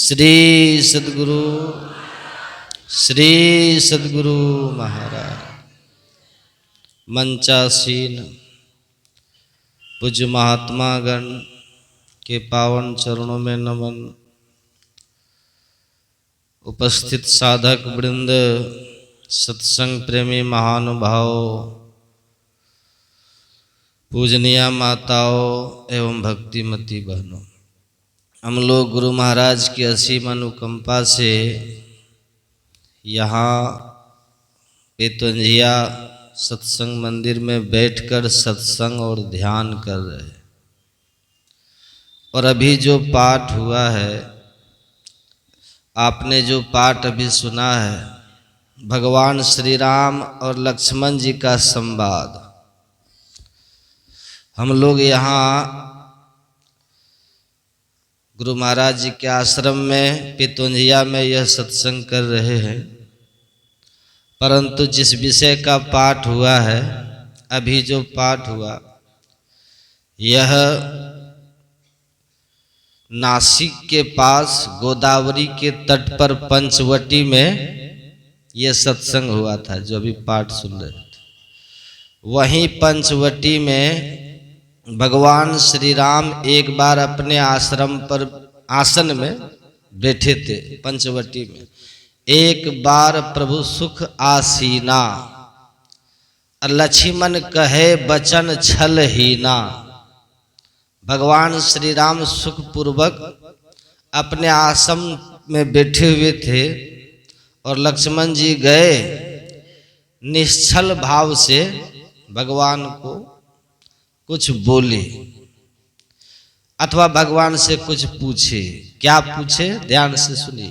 श्री सद्गुरु महाराज। मंचासीन पूज्य महात्मा गण के पावन चरणों में नमन। उपस्थित साधक वृंद, सत्संग प्रेमी महानुभाव, पूजनीय माताओं एवं भक्तिमती बहनों, हम लोग गुरु महाराज की असीम अनुकंपा से यहाँ पेतुंजिया सत्संग मंदिर में बैठकर सत्संग और ध्यान कर रहे हैं। और अभी जो पाठ हुआ है, आपने जो पाठ अभी सुना है, भगवान श्री राम और लक्ष्मण जी का संवाद। हम लोग यहाँ गुरु महाराज जी के आश्रम में पेतुंजिया में यह सत्संग कर रहे हैं। परंतु जिस विषय का पाठ हुआ है, अभी जो पाठ हुआ, यह नासिक के पास गोदावरी के तट पर पंचवटी में यह सत्संग हुआ था, जो अभी पाठ सुन रहे थे। वहीं पंचवटी में भगवान श्री राम एक बार अपने आश्रम पर आसन में बैठे थे। पंचवटी में एक बार प्रभु सुख आसीना, लक्ष्मण कहे बचन छल हीना। भगवान श्री राम सुखपूर्वक अपने आश्रम में बैठे हुए थे और लक्ष्मण जी गए निश्चल भाव से भगवान को कुछ बोले अथवा भगवान से कुछ पूछे। क्या पूछे, ध्यान से सुनिए।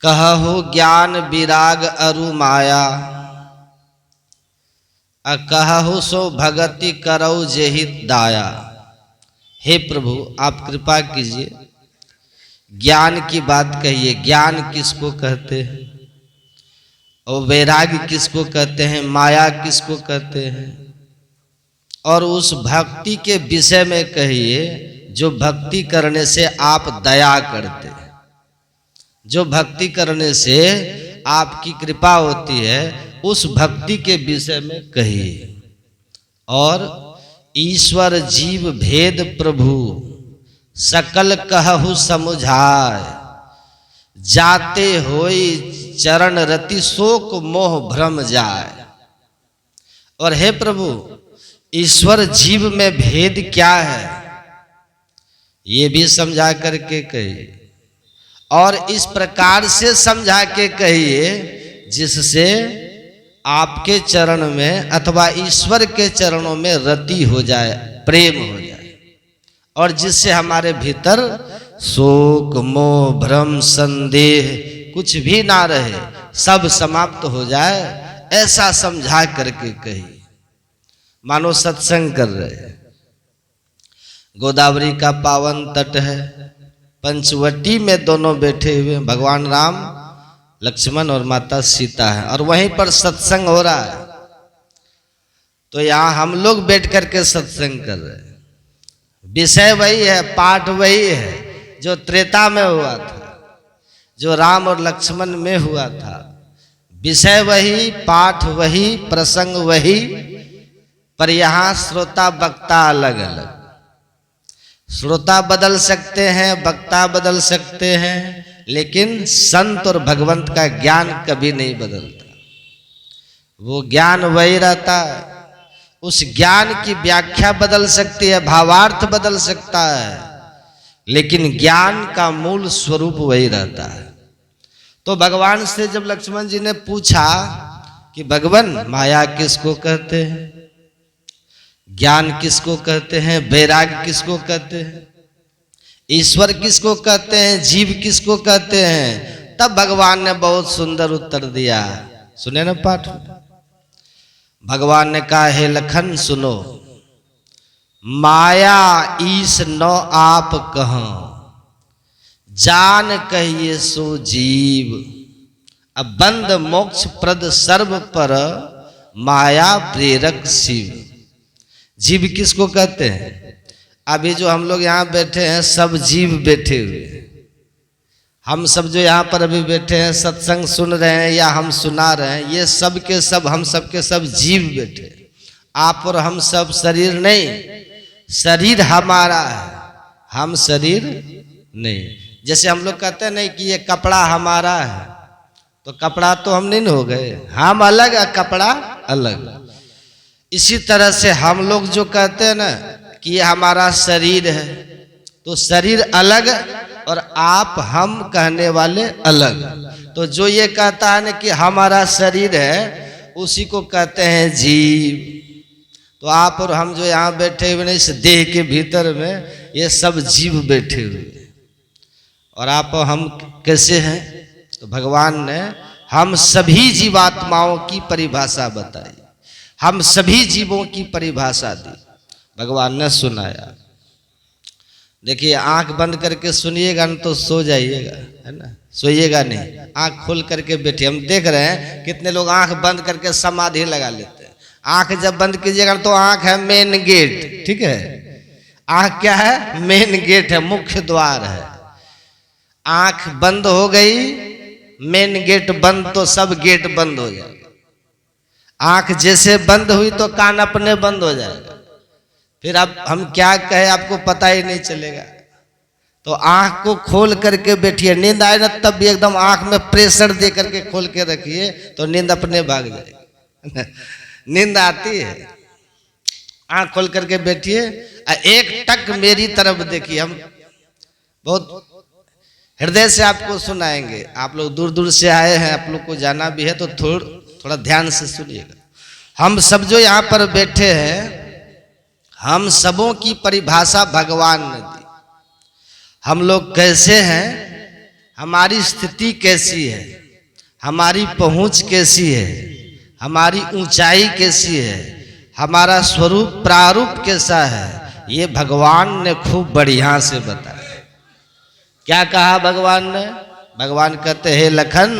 कहु ज्ञान विराग अरु माया, कहु सो भगति करौ जेहित दाया। हे प्रभु, आप कृपा कीजिए, ज्ञान की बात कहिए। ज्ञान किसको कहते हैं और वैराग्य किसको कहते हैं, माया किसको कहते हैं, और उस भक्ति के विषय में कहिए जो भक्ति करने से आप दया करते हैं, जो भक्ति करने से आपकी कृपा होती है, उस भक्ति के विषय में कहिए। और ईश्वर जीव भेद प्रभु सकल कहु समुझाय, जाते होई चरण रति शोक मोह भ्रम जाए। और हे प्रभु, ईश्वर जीव में भेद क्या है, ये भी समझा करके कहिए। और इस प्रकार से समझा के कहिए जिससे आपके चरण में अथवा ईश्वर के चरणों में रति हो जाए, प्रेम हो जाए, और जिससे हमारे भीतर शोक मोह भ्रम संदेह कुछ भी ना रहे, सब समाप्त हो जाए। ऐसा समझा करके कहिए, मानो सत्संग कर रहे हैं। गोदावरी का पावन तट है, पंचवटी में दोनों बैठे हुए, भगवान राम, लक्ष्मण और माता सीता है, और वहीं पर सत्संग हो रहा है। तो यहाँ हम लोग बैठ करके सत्संग कर रहे हैं। विषय वही है, पाठ वही है जो त्रेता में हुआ था, जो राम और लक्ष्मण में हुआ था। विषय वही, पाठ वही, प्रसंग वही, पर यहाँ श्रोता वक्ता अलग अलग। श्रोता बदल सकते हैं, वक्ता बदल सकते हैं, लेकिन संत और भगवंत का ज्ञान कभी नहीं बदलता। वो ज्ञान वही रहता है। उस ज्ञान की व्याख्या बदल सकती है, भावार्थ बदल सकता है, लेकिन ज्ञान का मूल स्वरूप वही रहता है। तो भगवान से जब लक्ष्मण जी ने पूछा कि भगवान, माया किसको कहते हैं, ज्ञान किसको कहते हैं, वैराग्य किसको कहते हैं, ईश्वर किसको कहते हैं, जीव किसको कहते हैं, तब भगवान ने बहुत सुंदर उत्तर दिया। सुने ना पाठ। भगवान ने कहा, हे लखन सुनो, माया ईश नो आप कहो, जान कहिए सो जीव, अब बंद मोक्ष प्रद सर्व पर, माया प्रेरक शिव। जीव किसको कहते हैं, अभी जो हम लोग यहाँ बैठे हैं सब जीव बैठे हुए हैं। हम सब जो यहाँ पर अभी बैठे हैं सत्संग सुन रहे हैं या हम सुना रहे हैं, ये सब के सब हम सब के सब जीव बैठे हैं। आप और हम सब शरीर नहीं, शरीर हमारा है, हम शरीर नहीं। जैसे हम लोग कहते हैं नहीं कि ये कपड़ा हमारा है, तो कपड़ा तो हम नहीं हो गए, हम अलग है कपड़ा अलग। इसी तरह से हम लोग जो कहते हैं ना कि ये हमारा शरीर है, तो शरीर अलग और आप हम कहने वाले अलग। तो जो ये कहता है ना कि हमारा शरीर है, उसी को कहते हैं जीव। तो आप और हम जो यहाँ बैठे हुए इस देह के भीतर में ये सब जीव बैठे हुए। और आप हम कैसे हैं? तो भगवान ने हम सभी जीवात्माओं की परिभाषा बताई, हम सभी जीवों की परिभाषा दी, भगवान ने सुनाया। देखिए आंख बंद करके सुनिएगा ना तो सो जाइएगा, है ना, सोइएगा नहीं। आंख खोल करके बैठिए। हम देख रहे हैं कितने लोग आंख बंद करके समाधि लगा लेते हैं। आंख जब बंद कीजिएगा तो आंख है मेन गेट, ठीक है। आंख क्या है? मेन गेट है, मुख्य द्वार है। आंख बंद हो गई, मेन गेट बंद, तो सब गेट बंद हो जाएगा। आंख जैसे बंद हुई तो कान अपने बंद हो जाएगा। फिर अब हम क्या कहें आपको पता ही नहीं चलेगा। तो आंख को खोल करके बैठिए। नींद आए ना तब भी एकदम आंख में प्रेशर दे करके खोल के रखिए, तो नींद अपने भाग जाएगी। नींद आती है, आंख खोल करके बैठिए, एक टक मेरी तरफ देखिए। हम बहुत हृदय से आपको सुनाएंगे। आप लोग दूर दूर से आए हैं, आप लोग को जाना भी है, तो थोड़ा ध्यान से सुनिएगा। हम सब जो यहाँ पर बैठे हैं, हम सबों की परिभाषा भगवान ने दी। हम लोग कैसे हैं, हमारी स्थिति कैसी है, हमारी पहुंच कैसी है, हमारी ऊंचाई कैसी है, हमारा स्वरूप प्रारूप कैसा है, ये भगवान ने खूब बढ़िया से बताया। क्या कहा भगवान ने? भगवान कहते हे लखन,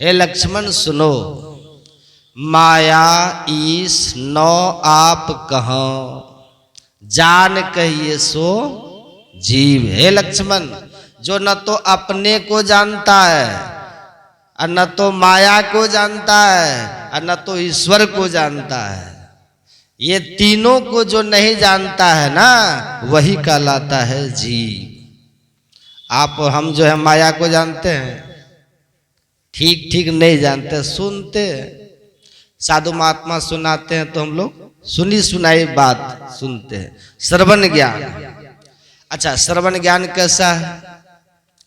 हे लक्ष्मण सुनो, माया ईस नौ आप कहो, जान कहिए सो जीव। हे लक्ष्मण, जो न तो अपने को जानता है और न तो माया को जानता है और न तो ईश्वर को जानता है, ये तीनों को जो नहीं जानता है ना, वही कहलाता है जीव। आप हम जो है माया को जानते हैं, ठीक ठीक नहीं जानते, सुनते हैं। साधु महात्मा सुनाते हैं तो हम लोग सुनी सुनाई बात सुनते हैं। श्रवण ज्ञान, अच्छा श्रवण ज्ञान कैसा है?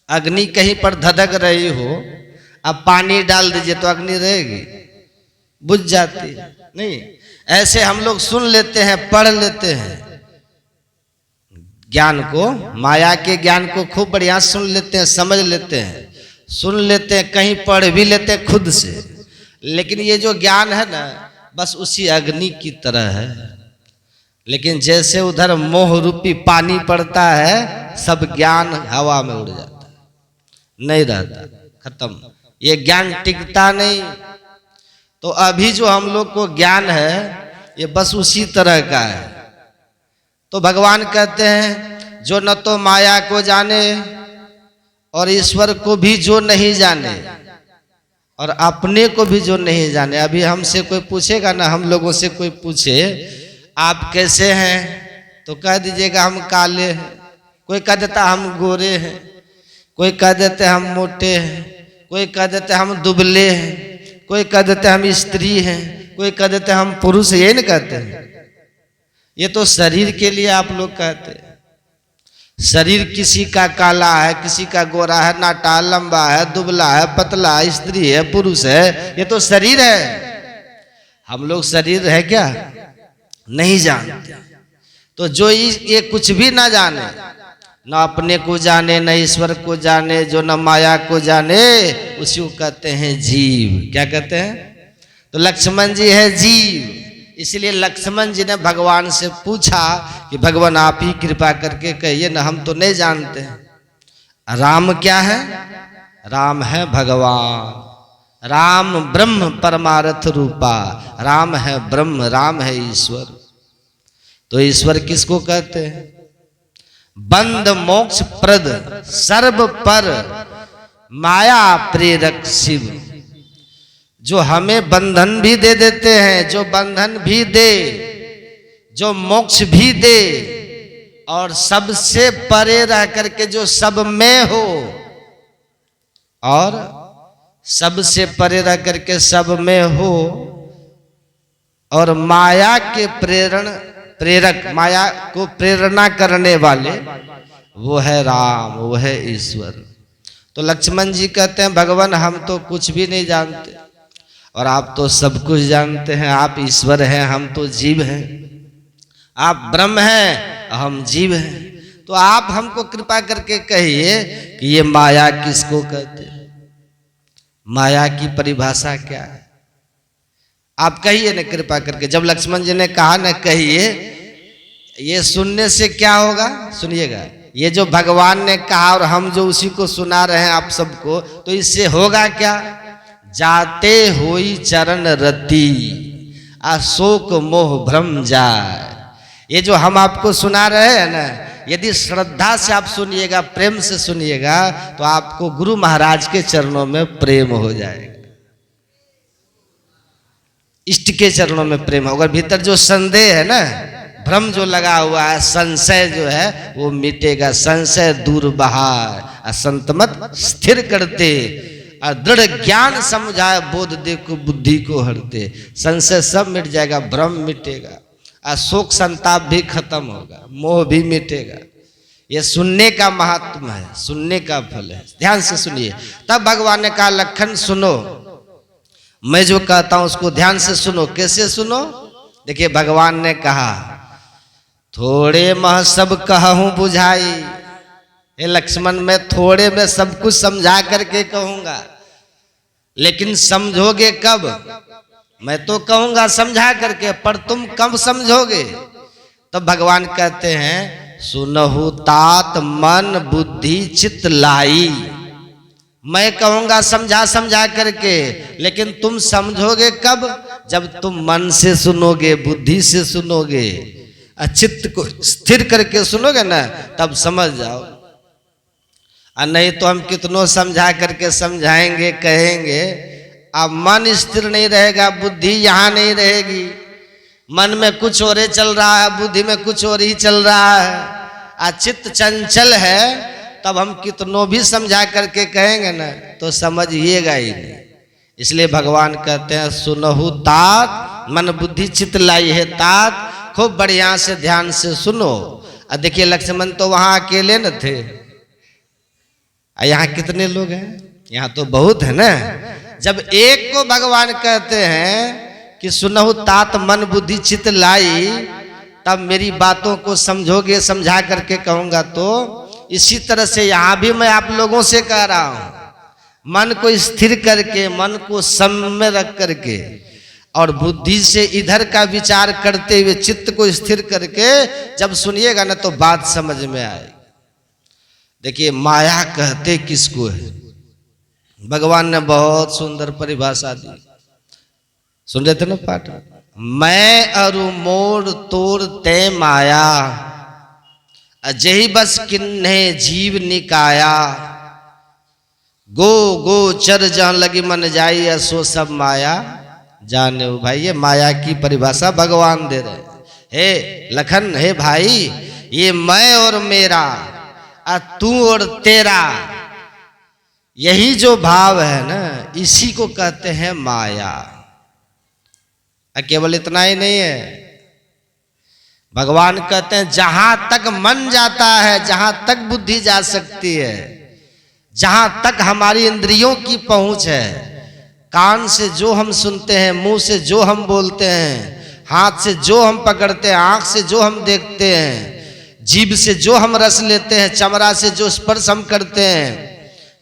अग्नि कहीं पर धधक रही हो, अब पानी डाल दीजिए तो अग्नि रहेगी? बुझ जाती है नहीं। ऐसे हम लोग सुन लेते हैं, पढ़ लेते हैं ज्ञान को, माया के ज्ञान को खूब बढ़िया सुन लेते हैं, समझ लेते हैं, सुन लेते हैं, कहीं पढ़ भी लेते हैं खुद से। लेकिन ये जो ज्ञान है ना, बस उसी अग्नि की तरह है। लेकिन जैसे उधर मोह रूपी पानी पड़ता है, सब ज्ञान हवा में उड़ जाता है, नहीं रहता, खत्म। ये ज्ञान टिकता नहीं। तो अभी जो हम लोग को ज्ञान है, ये बस उसी तरह का है। तो भगवान कहते हैं जो न तो माया को जाने और ईश्वर को भी जो नहीं जाने और अपने को भी जो नहीं जाने। अभी हमसे कोई पूछेगा ना, हम लोगों से कोई पूछे आप कैसे हैं, तो कह दीजिएगा हम काले हैं, कोई कह देता हम गोरे हैं, कोई कह देते हम मोटे हैं, कोई कह देते हम दुबले हैं, कोई कह देते हम स्त्री हैं, कोई कह देते हम पुरुष। ये नहीं कहते हैं, ये तो शरीर के लिए आप लोग कहते हैं। शरीर किसी का काला है, किसी का गोरा है, नाटा लंबा है, दुबला है, पतला है, स्त्री है, पुरुष है, ये तो शरीर है। हम लोग शरीर है क्या नहीं जानते। तो जो ये कुछ भी ना जाने, न अपने को जाने, न ईश्वर को जाने, जो न माया को जाने, उसी को कहते हैं जीव। क्या कहते हैं? तो लक्ष्मण जी है जीव। इसलिए लक्ष्मण जी ने भगवान से पूछा कि भगवान आप ही कृपा करके कहिए ना, हम तो नहीं जानते हैं। राम क्या है? राम है भगवान। राम ब्रह्म परमार्थ रूपा। राम है ब्रह्म, राम है ईश्वर। तो ईश्वर किसको कहते हैं? बंद मोक्ष प्रद सर्व पर माया प्रेरक शिव, जो हमें बंधन भी दे देते हैं, जो बंधन भी दे, जो मोक्ष भी दे, और सबसे परे रह करके जो सब में हो, और सबसे परे रह करके सब में हो, और माया के प्रेरक, माया को प्रेरणा करने वाले, वो है राम, वो है ईश्वर। तो लक्ष्मण जी कहते हैं भगवान हम तो कुछ भी नहीं जानते और आप तो सब कुछ जानते हैं, आप ईश्वर हैं, हम तो जीव हैं, आप ब्रह्म हैं, हम जीव हैं, तो आप हमको कृपा करके कहिए कि ये माया किसको कहते हैं, माया की परिभाषा क्या है, आप कहिए न कृपा करके। जब लक्ष्मण जी ने कहा न कहिए, ये सुनने से क्या होगा, सुनिएगा, ये जो भगवान ने कहा और हम जो उसी को सुना रहे हैं आप सबको, तो इससे होगा क्या, जाते होई चरण रति अशोक मोह भ्रम जाए। ये जो हम आपको सुना रहे हैं ना, यदि श्रद्धा से आप सुनिएगा, प्रेम से सुनिएगा, तो आपको गुरु महाराज के चरणों में प्रेम हो जाएगा, इष्ट के चरणों में प्रेम होगा। भीतर जो संदेह है ना, भ्रम जो लगा हुआ है, संशय जो है वो मिटेगा, संशय दूर बहार, असंतमत स्थिर करते, और दृढ़ ज्ञान समझाए, बोध दे को बुद्धि को हरते। संशय सब मिट जाएगा, भ्रम मिटेगा, अशोक संताप भी खत्म होगा, मोह भी मिटेगा। ये सुनने का महात्मा है, सुनने का फल है, ध्यान से सुनिए। तब भगवान ने कहा लखन सुनो, मैं जो कहता हूं उसको ध्यान से सुनो। कैसे सुनो, देखिए भगवान ने कहा थोड़े मह सब कहूं बुझाई, हे लक्ष्मण मैं थोड़े में सब कुछ समझा करके कहूंगा, लेकिन समझोगे कब, मैं तो कहूंगा समझा करके, पर तुम कब समझोगे। तो भगवान कहते हैं सुनहु तात मन बुद्धि चित्त लाई, मैं कहूंगा समझा समझा करके, लेकिन तुम समझोगे कब, जब तुम मन से सुनोगे, बुद्धि से सुनोगे, चित्त को स्थिर करके सुनोगे ना, तब समझ जाओ। और नहीं तो हम कितनों समझा करके समझाएंगे, कहेंगे, अब मन स्थिर नहीं रहेगा, बुद्धि यहाँ नहीं रहेगी, मन में कुछ और ही चल रहा है, बुद्धि में कुछ और ही चल रहा है, चित्त चंचल है, तब हम कितनों भी समझा करके कहेंगे ना, तो समझिएगा ही नहीं। इसलिए भगवान कहते हैं सुनहु तात मन बुद्धि चित्त लाई है तात, खूब बढ़िया से ध्यान से सुनो। और देखिए लक्ष्मण तो वहां अकेले न थे, यहाँ कितने लोग हैं, यहाँ तो बहुत है ना। जब एक को भगवान कहते हैं कि सुनहु तात मन बुद्धि चित्त लाई, तब मेरी बातों को समझोगे, समझा करके कहूंगा। तो इसी तरह से यहां भी मैं आप लोगों से कह रहा हूं, मन को स्थिर करके, मन को सम में रख करके, और बुद्धि से इधर का विचार करते हुए चित्त को स्थिर करके जब सुनिएगा ना, तो बात समझ में आएगी। देखिए माया कहते किसको है, भगवान ने बहुत सुंदर परिभाषा दी, सुन रहे थे ना पाठ, मैं अरु मोर तोर ते माया, अजही बस किन्हे जीव निकाया, गो गो चर जहां लगी मन जाई, असो सब माया जाने। भाई ये माया की परिभाषा भगवान दे रहे हैं। हे लखन, हे भाई, ये मैं और मेरा, तू और तेरा, यही जो भाव है ना, इसी को कहते हैं माया। केवल इतना ही नहीं है, भगवान कहते हैं जहां तक मन जाता है, जहां तक बुद्धि जा सकती है, जहां तक हमारी इंद्रियों की पहुंच है, कान से जो हम सुनते हैं, मुंह से जो हम बोलते हैं, हाथ से जो हम पकड़ते हैं, आंख से जो हम देखते हैं, जीभ से जो हम रस लेते हैं, चमड़ा से जो स्पर्श हम करते हैं,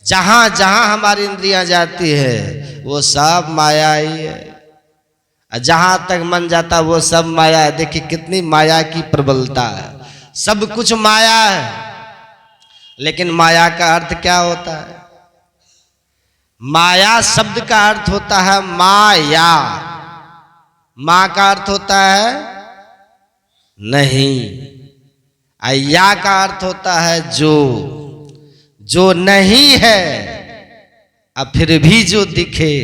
जहां जहां हमारी इंद्रियां जाती है वो सब माया ही है। जहां तक मन जाता वो सब माया है। देखिए कितनी माया की प्रबलता है, सब कुछ माया है। लेकिन माया का अर्थ क्या होता है, माया शब्द का अर्थ होता है माया, मां का अर्थ होता है नहीं, या का अर्थ होता है जो नहीं है अब फिर भी जो दिखे,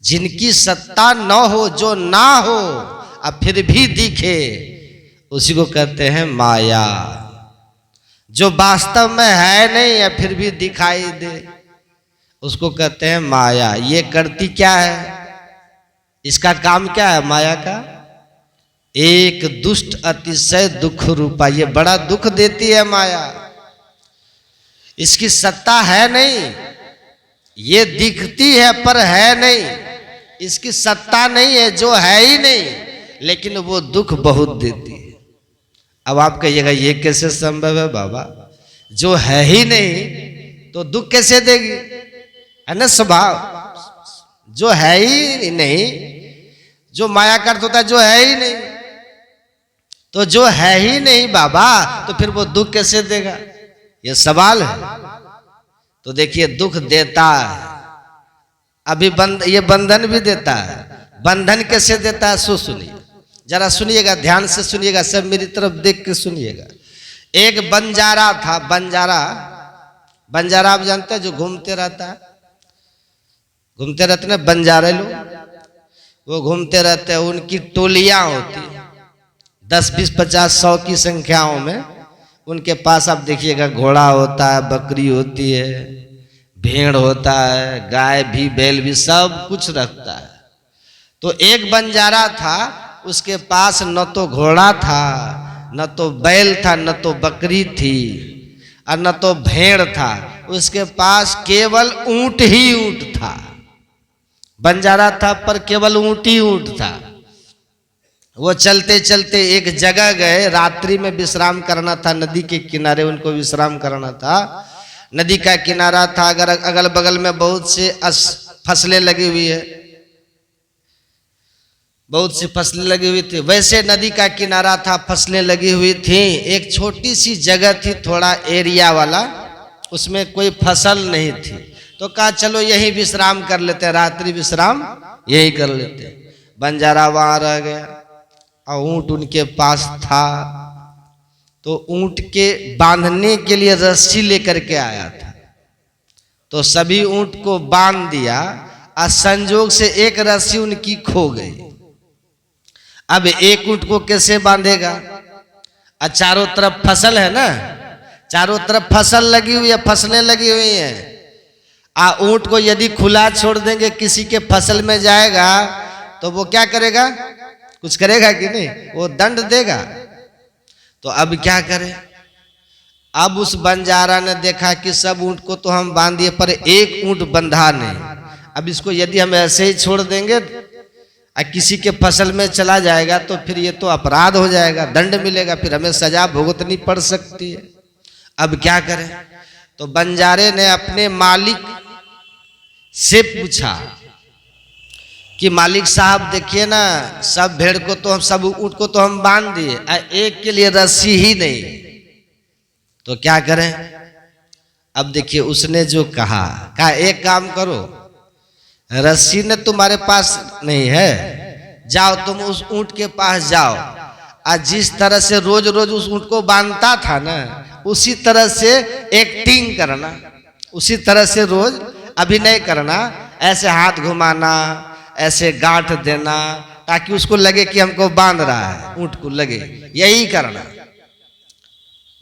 जिनकी सत्ता न हो, जो ना हो अब फिर भी दिखे, उसी को कहते हैं माया। जो वास्तव में है नहीं या फिर भी दिखाई दे, उसको कहते हैं माया। ये करती क्या है, इसका काम क्या है माया का? एक दुष्ट अतिशय दुख रूपा, ये बड़ा दुख देती है माया। इसकी सत्ता है नहीं, ये दिखती है पर है नहीं, इसकी सत्ता नहीं है, जो है ही नहीं, लेकिन वो दुख बहुत देती है। अब आप कहिएगा ये कैसे संभव है बाबा, जो है ही नहीं तो दुख कैसे देगी, है ना स्वभाव। जो है ही नहीं, जो माया का अर्थ होता है जो है ही नहीं, तो जो है ही नहीं बाबा तो फिर वो दुख कैसे देगा, ये सवाल है। तो देखिए दुख देता है, अभी ये बंधन भी देता है। बंधन कैसे देता है सो सुनिए, जरा सुनिएगा, ध्यान से सुनिएगा, सब मेरी तरफ देख के सुनिएगा। एक बंजारा था, बंजारा आप जानते हैं, जो घूमते रहता है, घूमते रहते ना बंजारे लोग, वो घूमते रहते हैं, उनकी टोलियां होती 10, 20, 50, 100 की संख्याओं में। उनके पास आप देखिएगा घोड़ा होता है, बकरी होती है, भेड़ होता है, गाय भी, बैल भी, सब कुछ रखता है। तो एक बंजारा था, उसके पास न तो घोड़ा था, न तो बैल था, न तो बकरी थी, और न तो भेड़ था, उसके पास केवल ऊंट ही ऊंट था। बंजारा था पर केवल ऊंट ही ऊंट था। वो चलते चलते एक जगह गए, रात्रि में विश्राम करना था, नदी के किनारे उनको विश्राम करना था। नदी का किनारा था, अगर अगल बगल में बहुत से फसलें लगी हुई है, बहुत सी फसलें लगी हुई थी। वैसे नदी का किनारा था, फसलें लगी हुई थी। एक छोटी सी जगह थी, थोड़ा एरिया वाला, उसमें कोई फसल नहीं थी। तो कहा चलो यहीं विश्राम कर लेते हैं, रात्रि विश्राम यही कर लेते हैं। बंजारा वहां रह गया और ऊंट उनके पास था, तो ऊंट के बांधने के लिए रस्सी लेकर के आया था। तो सभी ऊंट को बांध दिया और संजोग से एक रस्सी उनकी खो गई। अब एक ऊंट को कैसे बांधेगा, और चारों तरफ फसल है ना, चारों तरफ फसल लगी हुई है, फसलें लगी हुई हैं। ऊंट को यदि खुला छोड़ देंगे, किसी के फसल में जाएगा तो वो क्या करेगा, कुछ करेगा कि नहीं, वो दंड देगा। तो अब क्या करें। अब उस बंजारा ने देखा कि सब ऊंट को तो हम बांध दिए पर एक ऊंट बंधा नहीं। अब इसको यदि हम ऐसे ही छोड़ देंगे और किसी के फसल में चला जाएगा तो फिर ये तो अपराध हो जाएगा, दंड मिलेगा, फिर हमें सजा भुगतनी पड़ सकती है। अब क्या करें। तो बंजारे ने अपने मालिक से पूछा कि मालिक साहब देखिए ना, सब भेड़ को तो हम, सब ऊंट को तो हम बांध दिए, एक के लिए रस्सी ही नहीं, तो क्या करें। अब देखिए उसने जो कहा एक काम करो, रस्सी ने तुम्हारे पास नहीं है, जाओ तुम उस ऊंट के पास जाओ, और जिस तरह से रोज रोज उस ऊंट को बांधता था ना, उसी तरह से एक्टिंग करना, उसी तरह से रोज अभिनय करना, ऐसे हाथ घुमाना, ऐसे गांठ देना, ताकि उसको लगे कि हमको बांध रहा है, ऊंट को लगे, यही करना,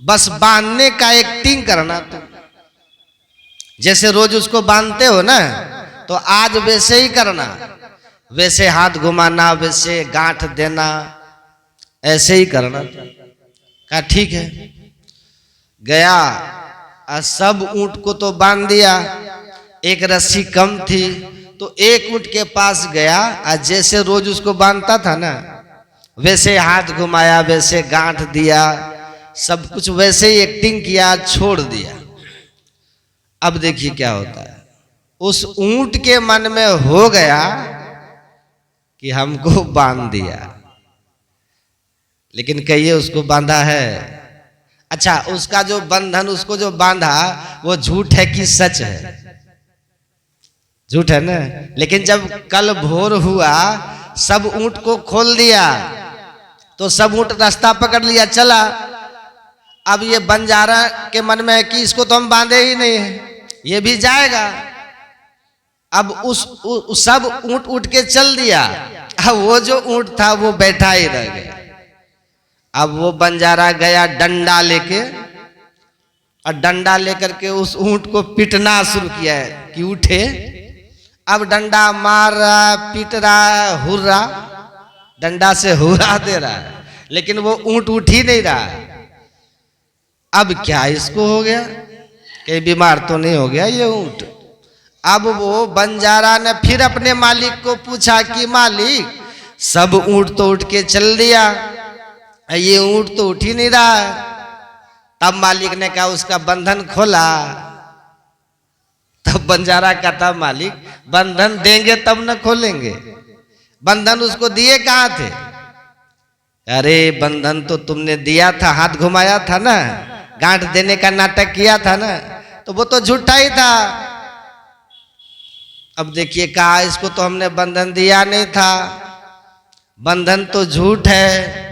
बस बांधने का एक्टिंग करना। तुम जैसे रोज उसको बांधते हो ना, तो आज वैसे ही करना, वैसे हाथ घुमाना, वैसे गांठ देना, ऐसे ही करना। कहा ठीक है। गया और सब ऊंट को तो बांध दिया, एक रस्सी कम थी, तो एक ऊंट के पास गया और जैसे रोज उसको बांधता था ना, वैसे हाथ घुमाया, वैसे गांठ दिया, सब कुछ वैसे ही एक्टिंग किया, छोड़ दिया। अब देखिए क्या होता है, उस ऊंट के मन में हो गया कि हमको बांध दिया, लेकिन कहिए उसको बांधा है। अच्छा, उसका जो बंधन, उसको जो बांधा, वो झूठ है कि सच है? झूठ है ना। लेकिन जब कल भोर हुआ, सब ऊंट को खोल दिया, तो सब ऊंट रास्ता पकड़ लिया, चला। अब ये बंजारा के मन में है कि इसको तो हम बांधे ही नहीं है, ये भी जाएगा। अब उस सब ऊंट उठ के चल दिया। अब वो जो ऊंट था वो बैठा ही रह गया। अब वो बंजारा गया डंडा लेके, और डंडा लेकर के उस ऊंट को पीटना शुरू किया है कि उठे। अब डंडा मार रहा, पीट रहा, हुर रहा, डंडा से हुरा दे रहा है, लेकिन वो ऊंट उठ ही नहीं रहा। अब क्या इसको हो गया, कहीं बीमार तो नहीं हो गया ये ऊंट। अब वो बंजारा ने फिर अपने मालिक को पूछा कि मालिक, सब ऊंट तो उठ के चल दिया, ये ऊंट तो उठ ही नहीं रहा है। तब मालिक ने कहा उसका बंधन खोला। तब बंजारा कहता मालिक बंधन देंगे तब न खोलेंगे, बंधन उसको दिए कहाँ थे? अरे बंधन तो तुमने दिया था, हाथ घुमाया था ना, गांठ देने का नाटक किया था ना, तो वो तो झूठा ही था। अब देखिए कहा इसको तो हमने बंधन दिया नहीं था, बंधन तो झूठ है।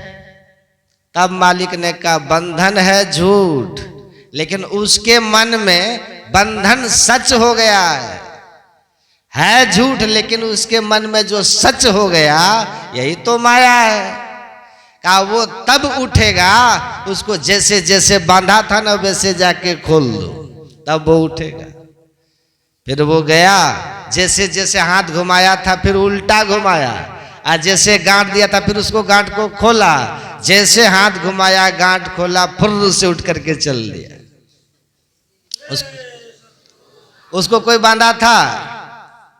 तब मालिक ने कहा बंधन है झूठ, लेकिन उसके मन में बंधन सच हो गया है झूठ, लेकिन उसके मन में जो सच हो गया यही तो माया है। कहा वो तब उठेगा, उसको जैसे जैसे बांधा था ना वैसे जाके खोल दो, तब वो उठेगा। फिर वो गया, जैसे जैसे हाथ घुमाया था फिर उल्टा घुमाया, और जैसे गांठ दिया था फिर उसको गांठ को खोला, जैसे हाथ घुमाया गांठ खोला, फुर्र से उठ करके चल दिया। उसको कोई बांधा था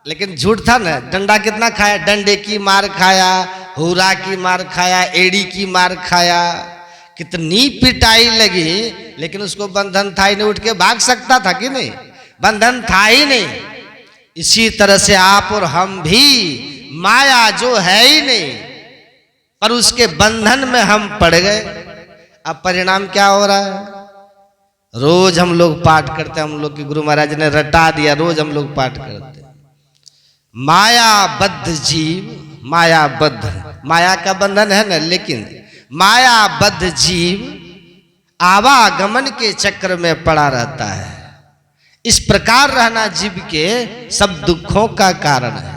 लेकिन झूठ था ना। डंडा कितना खाया, डंडे की मार खाया, हुरा की मार खाया, एड़ी की मार खाया, कितनी पिटाई लगी, लेकिन उसको बंधन था ही नहीं, उठ के भाग सकता था कि नहीं, बंधन था ही नहीं। इसी तरह से आप और हम भी माया जो है ही नहीं, पर उसके बंधन में हम पड़ गए। अब परिणाम क्या हो रहा है? रोज हम लोग पाठ करते हैं, हम लोग के गुरु महाराज ने रटा दिया, रोज हम लोग पाठ करते हैं। मायाबद्ध जीव, मायाबद्ध, माया का बंधन है ना, लेकिन मायाबद्ध जीव आवागमन के चक्र में पड़ा रहता है। इस प्रकार रहना जीव के सब दुखों का कारण है।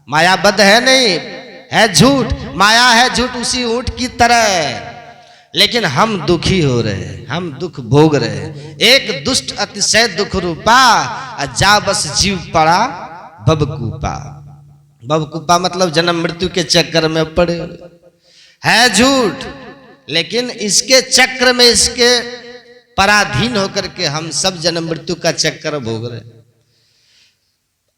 मायाबद्ध है नहीं, है झूठ, माया है झूठ उसी ऊंट की तरह, लेकिन हम दुखी हो रहे, हम दुख भोग रहे। एक दुष्ट अतिशय दुख रूपा, जा बस जीव पड़ा भवकूपा। भवकूपा मतलब जन्म मृत्यु के चक्कर में पड़े, है झूठ, लेकिन इसके चक्र में, इसके पराधीन होकर के हम सब जन्म मृत्यु का चक्कर भोग रहे।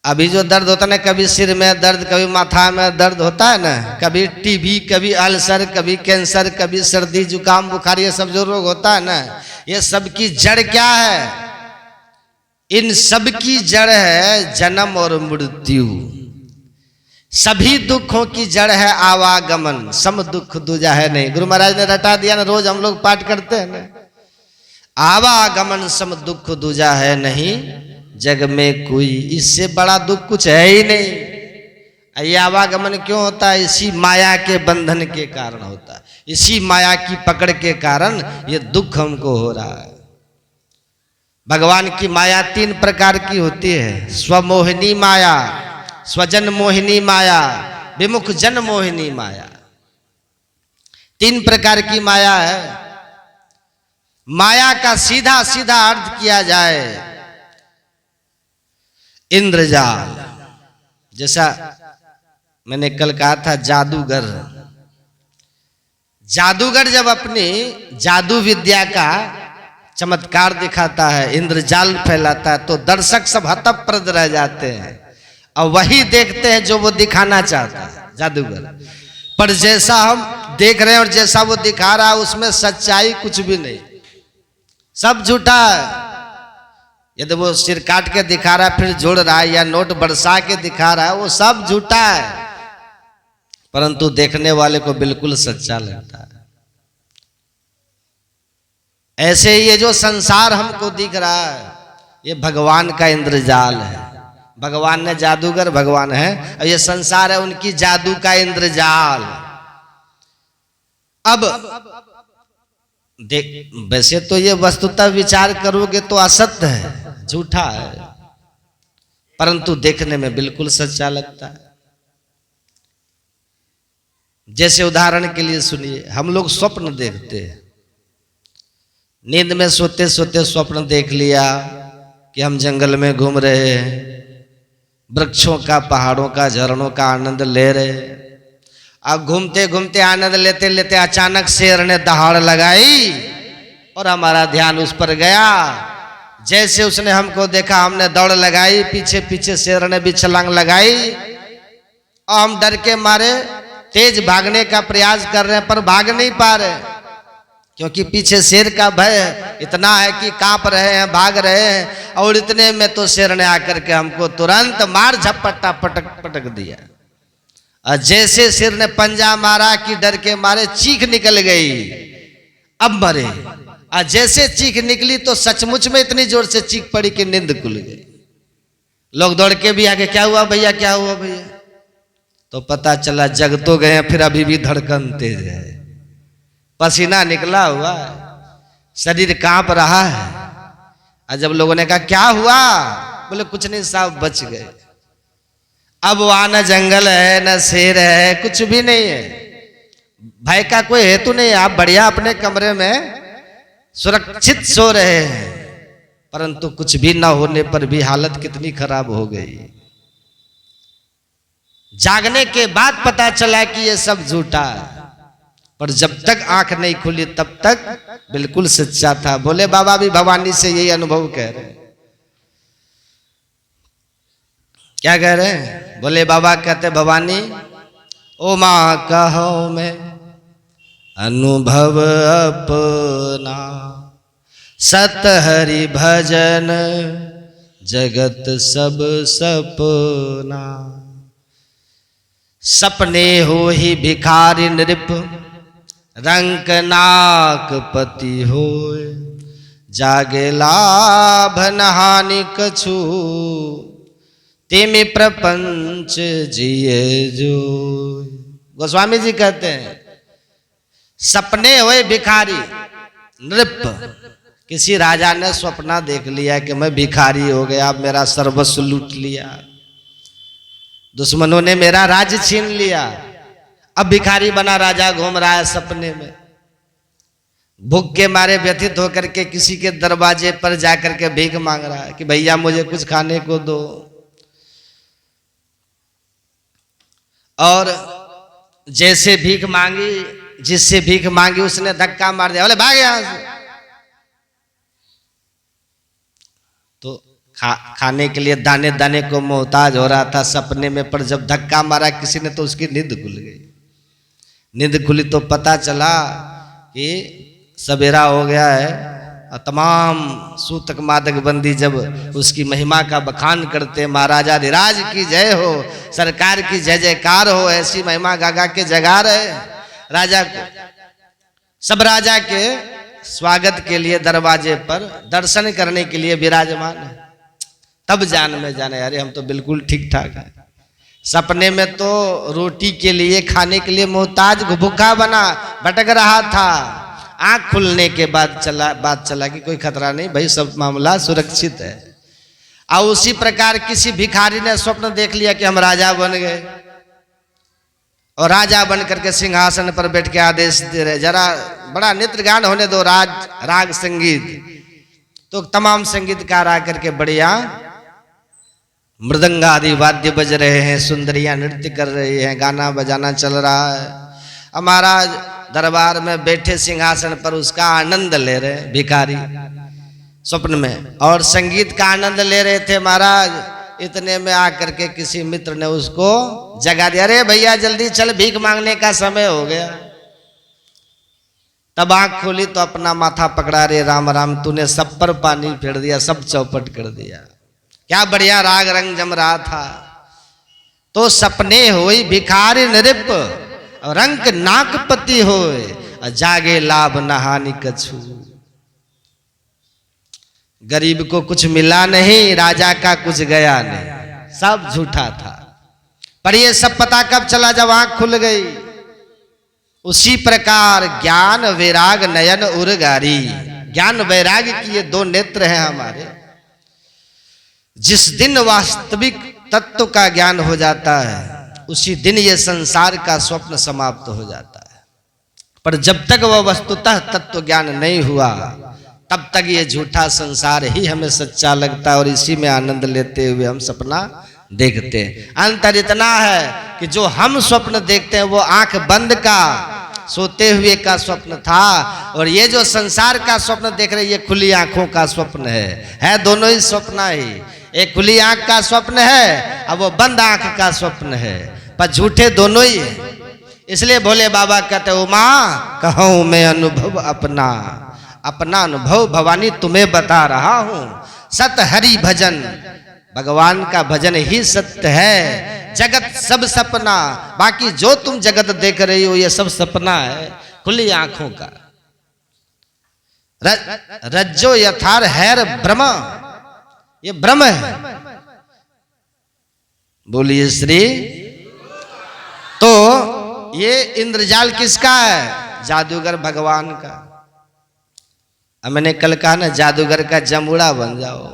अभी जो दर्द होता है ना, कभी सिर में दर्द, कभी माथा में दर्द होता है ना, कभी टीबी, कभी अल्सर, कभी कैंसर, कभी सर्दी जुकाम बुखार, ये सब जो रोग होता है ना, ये सब की जड़ क्या है? इन सब की जड़ है जन्म और मृत्यु। सभी दुखों की जड़ है आवागमन, सम दुख दूजा है नहीं। गुरु महाराज ने रटा दिया ना, रोज हम लोग पाठ करते हैं ना, आवागमन सम दुख दूजा है नहीं, जग में कोई इससे बड़ा दुख कुछ है ही नहीं। ये आवागमन क्यों होता है? इसी माया के बंधन के कारण होता है, इसी माया की पकड़ के कारण ये दुख हमको हो रहा है। भगवान की माया तीन प्रकार की होती है, स्वमोहिनी माया, स्वजन मोहिनी माया, विमुख जन मोहिनी माया। तीन प्रकार की माया है। माया का सीधा सीधा अर्थ किया जाए इंद्रजाल, जैसा मैंने कल कहा था जादूगर। जादूगर जब अपनी जादू विद्या का चमत्कार दिखाता है, इंद्रजाल फैलाता है, तो दर्शक सब हतप्रद रह जाते हैं और वही देखते हैं जो वो दिखाना चाहता है जादूगर। पर जैसा हम देख रहे हैं और जैसा वो दिखा रहा है उसमें सच्चाई कुछ भी नहीं, सब झूठा है। यदि वो सिर काट के दिखा रहा है फिर जोड़ रहा है, या नोट बरसा के दिखा रहा है, वो सब झूठा है, परंतु देखने वाले को बिल्कुल सच्चा लगता है। ऐसे ये जो संसार हमको दिख रहा है ये भगवान का इंद्रजाल है। भगवान ने जादूगर भगवान है और ये संसार है उनकी जादू का इंद्रजाल। अब देख वैसे तो ये वस्तुतः विचार करोगे तो असत्य है, झूठा है, परंतु देखने में बिल्कुल सच्चा लगता है। जैसे उदाहरण के लिए सुनिए, हम लोग स्वप्न देखते हैं, नींद में सोते सोते स्वप्न देख लिया कि हम जंगल में घूम रहे हैं, वृक्षों का, पहाड़ों का, झरनों का आनंद ले रहे हैं। अब घूमते घूमते आनंद लेते लेते अचानक शेर ने दहाड़ लगाई और हमारा ध्यान उस पर गया। जैसे उसने हमको देखा, हमने दौड़ लगाई, पीछे पीछे शेर ने भी छलांग लगाई और हम डर के मारे तेज भागने का प्रयास कर रहे हैं, पर भाग नहीं पा रहे, क्योंकि पीछे शेर का भय इतना है कि कांप रहे हैं, भाग रहे हैं। और इतने में तो शेर ने आकर के हमको तुरंत मार झपट्टा पटक दिया। और जैसे शेर ने पंजा मारा कि डर के मारे चीख निकल गई, अब मरे। और जैसे चीख निकली तो सचमुच में इतनी जोर से चीख पड़ी कि नींद खुल गई। लोग दौड़ के भी आगे, क्या हुआ भैया, क्या हुआ भैया? तो पता चला जग तो गए, फिर अभी भी धड़कन तेज है, पसीना निकला हुआ है, शरीर कांप रहा है। और जब लोगों ने कहा क्या हुआ, बोले कुछ नहीं साहब, बच गए। अब वहां न जंगल है, न शेर है, कुछ भी नहीं है, भय का कोई हेतु नहीं है। आप बढ़िया अपने कमरे में सुरक्षित सो रहे हैं, परंतु कुछ भी न होने पर भी हालत कितनी खराब हो गई। जागने के बाद पता चला कि ये सब झूठा है, पर जब तक आंख नहीं खुली तब तक बिल्कुल सच्चा था। बोले बाबा भी भवानी से यही अनुभव कह रहे हैं। क्या कह रहे हैं? बोले बाबा कहते, भवानी ओ मां कहो मैं अनुभव अपना, सत हरि भजन जगत सब सपना। सपने हो ही भिखारी नृप, रंक नाक पति होए, जागे लाभ नहानि कछु, तेमे प्रपंच जिए जो। गोस्वामी जी कहते हैं सपने हुए भिखारी नृप। किसी राजा ने सपना देख लिया कि मैं भिखारी हो गया, अब मेरा सर्वस्व लूट लिया, दुश्मनों ने मेरा राज्य छीन लिया, अब भिखारी बना राजा घूम रहा है सपने में। भूख के मारे व्यथित होकर के किसी के दरवाजे पर जाकर के भीख मांग रहा है कि भैया मुझे कुछ खाने को दो। और जैसे भीख मांगी, जिससे भीख मांगी उसने धक्का मार दिया, बोले भाग यहां से। तो खाने के लिए दाने दाने को मोहताज हो रहा था सपने में, पर जब धक्का मारा किसी ने तो उसकी नींद खुल गई। नींद खुली तो पता चला कि सवेरा हो गया है। और तमाम सूतक मादक बंदी जब उसकी महिमा का बखान करते, महाराजा धीराज की जय हो, सरकार की जय जयकार हो, ऐसी महिमा गागा के जगा रहे राजा को। सब राजा के स्वागत के लिए दरवाजे पर दर्शन करने के लिए विराजमान है। तब जान में जाने, अरे हम तो बिल्कुल ठीक ठाक है। सपने में तो रोटी के लिए, खाने के लिए मोहताज भूखा बना भटक रहा था। आंख खुलने के बाद बात चला कि कोई खतरा नहीं भाई, सब मामला सुरक्षित है। और उसी प्रकार किसी भिखारी ने स्वप्न देख लिया कि हम राजा बन गए, और राजा बन करके सिंहासन पर बैठ के आदेश दे रहे, जरा बड़ा नृत्य गान होने दो, राग संगीत। तो तमाम संगीतकार आकर के बढ़िया मृदंग आदि वाद्य बज रहे हैं, सुंदरियां नृत्य कर रही हैं, गाना बजाना चल रहा है। महाराज दरबार में बैठे सिंहासन पर उसका आनंद ले रहे भिखारी स्वप्न में, और संगीत का आनंद ले रहे थे महाराज। इतने में आकर के किसी मित्र ने उसको जगा दिया, अरे भैया जल्दी चल, भीख मांगने का समय हो गया। तब आंख खोली तो अपना माथा पकड़ा, रे राम राम, तूने सब पर पानी फेर दिया, सब चौपट कर दिया। क्या बढ़िया राग रंग जम रहा था। तो सपने होई भिखारी नृप, रंक नाकपति होए, जागे लाभ नहानि कछु। गरीब को कुछ मिला नहीं, राजा का कुछ गया नहीं, सब झूठा था। पर ये सब पता कब चला? जब आंख खुल गई। उसी प्रकार ज्ञान वैराग नयन उर्गारी, ज्ञान वैराग की ये दो नेत्र हैं हमारे। जिस दिन वास्तविक तत्व का ज्ञान हो जाता है उसी दिन ये संसार का स्वप्न समाप्त हो जाता है। पर जब तक वह वस्तुतः तत्व ज्ञान नहीं हुआ तब तक ये झूठा संसार ही हमें सच्चा लगता है और इसी में आनंद लेते हुए हम सपना देखते हैं। अंतर इतना है कि जो हम स्वप्न देखते हैं वो आंख बंद का सोते हुए का स्वप्न था और ये जो संसार का स्वप्न देख रहे ये खुली आंखों का स्वप्न है दोनों ही स्वप्न ही। एक खुली आंख का स्वप्न है अब वो बंद आंख का स्वप्न है, पर झूठे दोनों ही है। इसलिए भोले बाबा कहते उमा कहूं मैं अनुभव अपना, अपना अनुभव भवानी तुम्हें बता रहा हूं। सत हरि भजन, भगवान का भजन ही सत्य है। जगत सब सपना, बाकी जो तुम जगत देख रही हो ये सब सपना है खुली आंखों का। रज्जो यथार हैर ब्रह्म, ये ब्रह्म है। बोलिए श्री। तो ये इंद्रजाल किसका है? जादूगर भगवान का। मैंने कल कहा ना जादूगर का जमुड़ा बन जाओ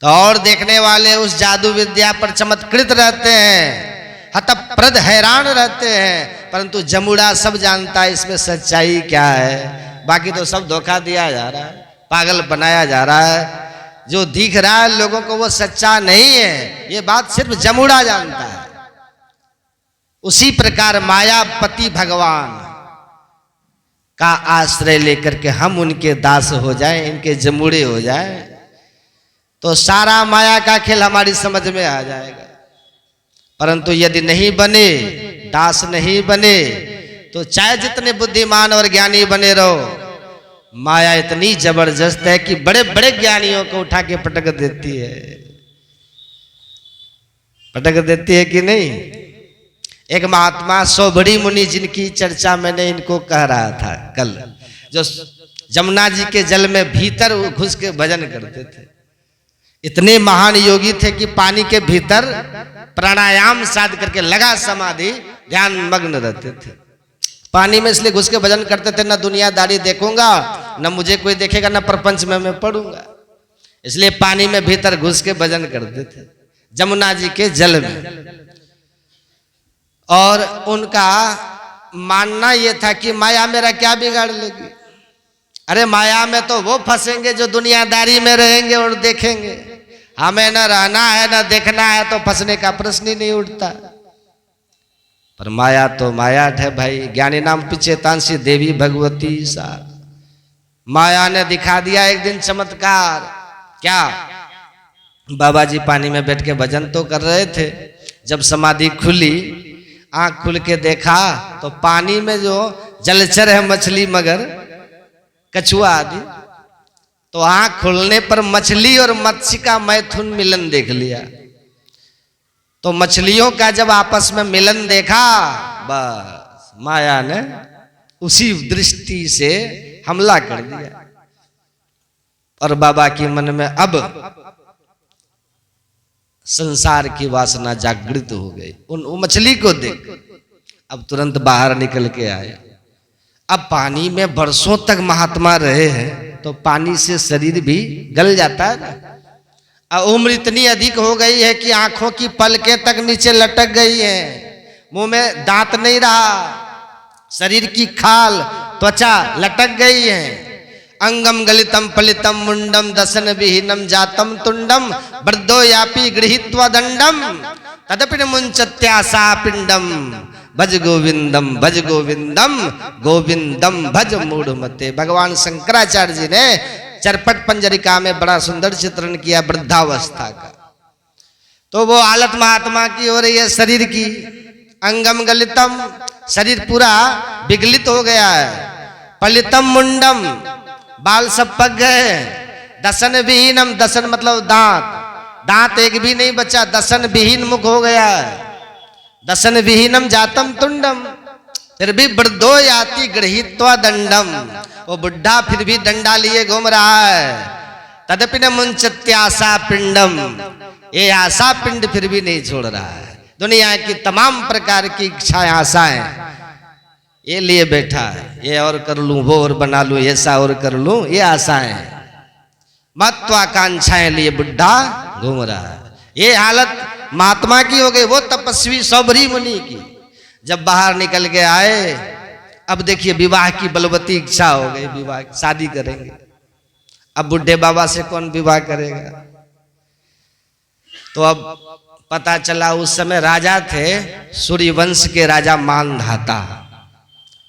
तो और देखने वाले उस जादू विद्या पर चमत्कृत रहते हैं, हतप्रद हैरान रहते हैं। परंतु जमुड़ा सब जानता है इसमें सच्चाई क्या है, बाकी तो सब धोखा दिया जा रहा है, पागल बनाया जा रहा है। जो दिख रहा है लोगों को वो सच्चा नहीं है, ये बात सिर्फ जमुड़ा जानता है। उसी प्रकार मायापति भगवान का आश्रय लेकर के हम उनके दास हो जाएं, इनके जमुड़े हो जाएं, तो सारा माया का खेल हमारी समझ में आ जाएगा। परंतु यदि नहीं बने, दास नहीं बने, तो चाहे जितने बुद्धिमान और ज्ञानी बने रहो, माया इतनी जबरदस्त है कि बड़े बड़े ज्ञानियों को उठा के पटक देती है। पटक देती है कि नहीं? एक महात्मा सोभड़ी मुनि जिनकी चर्चा मैंने इनको कह रहा था कल, जो जमुना जी के जल में भीतर घुस के भजन करते थे। इतने महान योगी थे कि पानी के भीतर प्राणायाम साध करके लगा समाधि ध्यान मग्न रहते थे। पानी में इसलिए घुस के भजन करते थे, ना दुनियादारी देखूंगा, ना मुझे कोई देखेगा, ना प्रपंच में मैं पढ़ूंगा। इसलिए पानी में भीतर घुस के भजन करते थे जमुना जी के जल में। और उनका मानना यह था कि माया मेरा क्या बिगाड़ लेगी। अरे माया में तो वो फंसेंगे जो दुनियादारी में रहेंगे और देखेंगे, हमें न रहना है न देखना है, तो फंसने का प्रश्न ही नहीं उठता। पर माया तो माया है भाई। ज्ञानी नाम पिचेतांसी देवी भगवती सा, माया ने दिखा दिया एक दिन चमत्कार। क्या? बाबा जी पानी में बैठ के भजन तो कर रहे थे, जब समाधि खुली, आंख खुल के देखा तो पानी में जो जलचर है, मछली, मगर, कछुआ आदि, तो आंख खुलने पर मछली और मत्स्य का मैथुन मिलन देख लिया। तो मछलियों का जब आपस में मिलन देखा, बस माया ने उसी दृष्टि से हमला कर दिया। और बाबा के मन में अब संसार की वासना जागृत हो गई। उन मछली को देख अब तुरंत बाहर निकल के आए। अब पानी में बरसों तक महात्मा रहे हैं तो पानी से शरीर भी गल जाता है ना। उम्र इतनी अधिक हो गई है कि आंखों की पलकें तक नीचे लटक गई है, मुंह में दांत नहीं रहा, शरीर की खाल त्वचा लटक गई है। अंगम गलितम पलितम मुंडम दसन विहीनम जातम तुंडम वृद्धो यापी गृहीत्वा दंडम तदपि मुंचत्यासा पिंडम भज गोविंदम गोविंदम भज मूढ़मते। भगवान शंकराचार्य जी ने चरपट पंजरिका में बड़ा सुंदर चित्रण किया वृद्धावस्था का। तो वो हालत महात्मा की हो रही है शरीर की। अंगम गलितम, शरीर पूरा विगलित हो गया है। पलितम मुंडम, बाल सब पक गए। दसन विहीनम, दसन मतलब दांत, दांत एक भी नहीं बचा, दसन विहीन मुख हो गया है। दसन विहीनम जातम तुंडम, फिर भी वृद्धो याति गृहीत्वा दंडम, वो बुढ़ा फिर भी डंडा लिए घूम रहा है। तदपि न मुंचत्यासा पिंडम, ये आशा पिंड फिर भी नहीं छोड़ रहा है। दुनिया की तमाम प्रकार की इच्छाएं, आशाएं ये लिए बैठा है, ये और कर लूं, वो और बना लूं, ऐसा और कर लूं, ये आशाएं हैं, महत्वाकांक्षाएं लिए बुढ़ा घूम रहा है। ये हालत महात्मा की हो गई, वो तपस्वी सौभरी मुनि की। जब बाहर निकल के आए, अब देखिए विवाह की बलवती इच्छा हो गई, विवाह शादी करेंगे। अब बुढ़े बाबा से कौन विवाह करेगा? तो अब पता चला उस समय राजा थे सूर्यवंश के राजा मानधाता।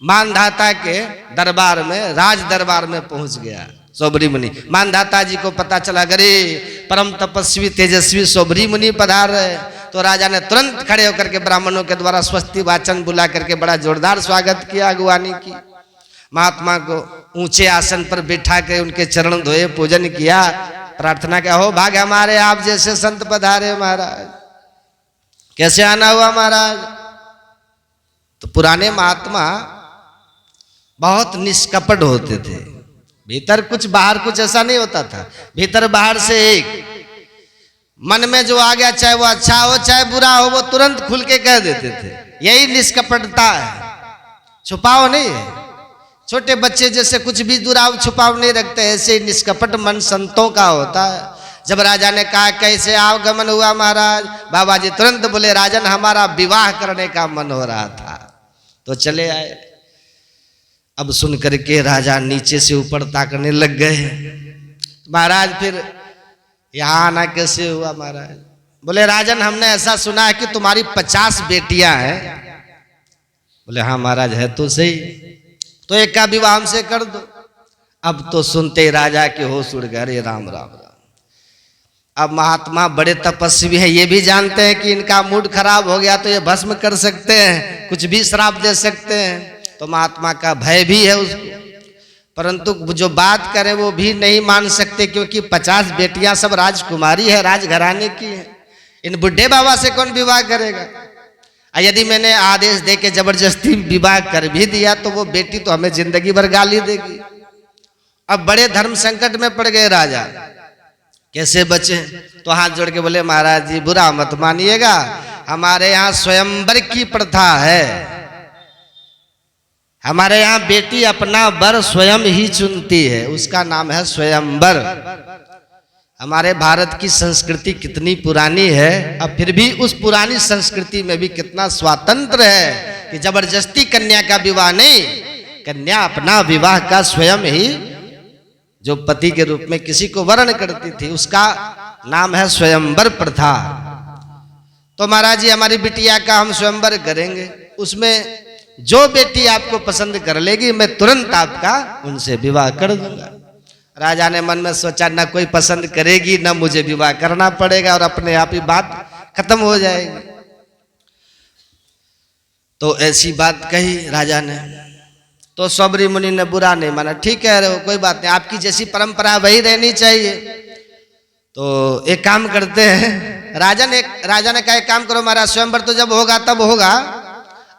मानधाता के दरबार में, राज दरबार में पहुंच गया सौभरी मुनि। मानधाता जी को पता चला, अरे परम तपस्वी तेजस्वी सौभरी मुनि पधार रहे। तो राजा ने तुरंत खड़े होकर के ब्राह्मणों के द्वारा स्वस्ति वाचन बुला करके बड़ा जोरदार स्वागत किया, अगुवानी की। महात्मा को ऊंचे आसन पर बिठा के उनके चरण धोए, पूजन किया, प्रार्थना किया, हो भाग्य हमारे आप जैसे संत पधारे महाराज। कैसे आना हुआ महाराज? तो पुराने महात्मा बहुत निष्कपट होते थे, भीतर कुछ बाहर कुछ ऐसा नहीं होता था। भीतर बाहर से एक, मन में जो आ गया, चाहे वो अच्छा हो चाहे बुरा हो, वो तुरंत खुल के कह देते थे। यही निष्कपटता है, छुपाव नहीं है। छोटे बच्चे जैसे कुछ भी दुराव छुपाव नहीं रखते, ऐसे ही निष्कपट मन संतों का होता है। जब राजा ने कहा कैसे आगमन हुआ महाराज, बाबा जी तुरंत बोले, राजन हमारा विवाह करने का मन हो रहा था, तो चले आए। अब सुन करके राजा नीचे से ऊपर ताकने लग गए, महाराज फिर यहाँ आना कैसे हुआ महाराज? बोले राजन हमने ऐसा सुना है कि तुम्हारी 50 बेटियां हैं। बोले हाँ महाराज है तो सही, तो एक का विवाह हमसे कर दो। अब तो सुनते ही राजा के होश उड़ गए, अरे राम राम राम। अब महात्मा बड़े तपस्वी हैं, ये भी जानते हैं कि इनका मूड खराब हो गया तो ये भस्म कर सकते हैं, कुछ भी श्राप दे सकते हैं। तो महात्मा का भय भी है उसको, परंतु जो बात करे वो भी नहीं मान सकते, क्योंकि 50 बेटियां सब राजकुमारी है, राजघराने की है। इन बुढ़े बाबा से कौन विवाह करेगा? यदि मैंने आदेश दे के जबरदस्ती विवाह कर भी दिया तो वो बेटी तो हमें जिंदगी भर गाली देगी। अब बड़े धर्म संकट में पड़ गए राजा, कैसे बचे? तो हाथ जोड़ के बोले महाराज जी बुरा मत मानिएगा, हमारे यहाँ स्वयंवर की प्रथा है। हमारे यहाँ बेटी अपना वर स्वयं ही चुनती है, उसका नाम है स्वयंवर। हमारे भारत की संस्कृति कितनी पुरानी है, अब फिर भी उस पुरानी संस्कृति में भी कितना स्वातंत्र है कि जबरदस्ती कन्या का विवाह नहीं, कन्या अपना विवाह का स्वयं ही, जो पति के रूप में किसी को वर्ण करती थी, उसका नाम है स्वयंवर प्रथा। तो महाराज जी हमारी बिटिया का हम स्वयंवर करेंगे, उसमें जो बेटी आपको पसंद कर लेगी मैं तुरंत आपका उनसे विवाह कर दूंगा। राजा ने मन में सोचा, ना कोई पसंद करेगी ना मुझे विवाह करना पड़ेगा, और अपने आप ही बात खत्म हो जाएगी। तो ऐसी बात कही राजा ने। तो सौभरी मुनि ने बुरा नहीं माना, ठीक है रहो, कोई बात नहीं, आपकी जैसी परंपरा वही रहनी चाहिए। तो एक काम करते हैं, राजा ने कहा एक काम करो महाराज, स्वयंवर तो जब होगा तब होगा,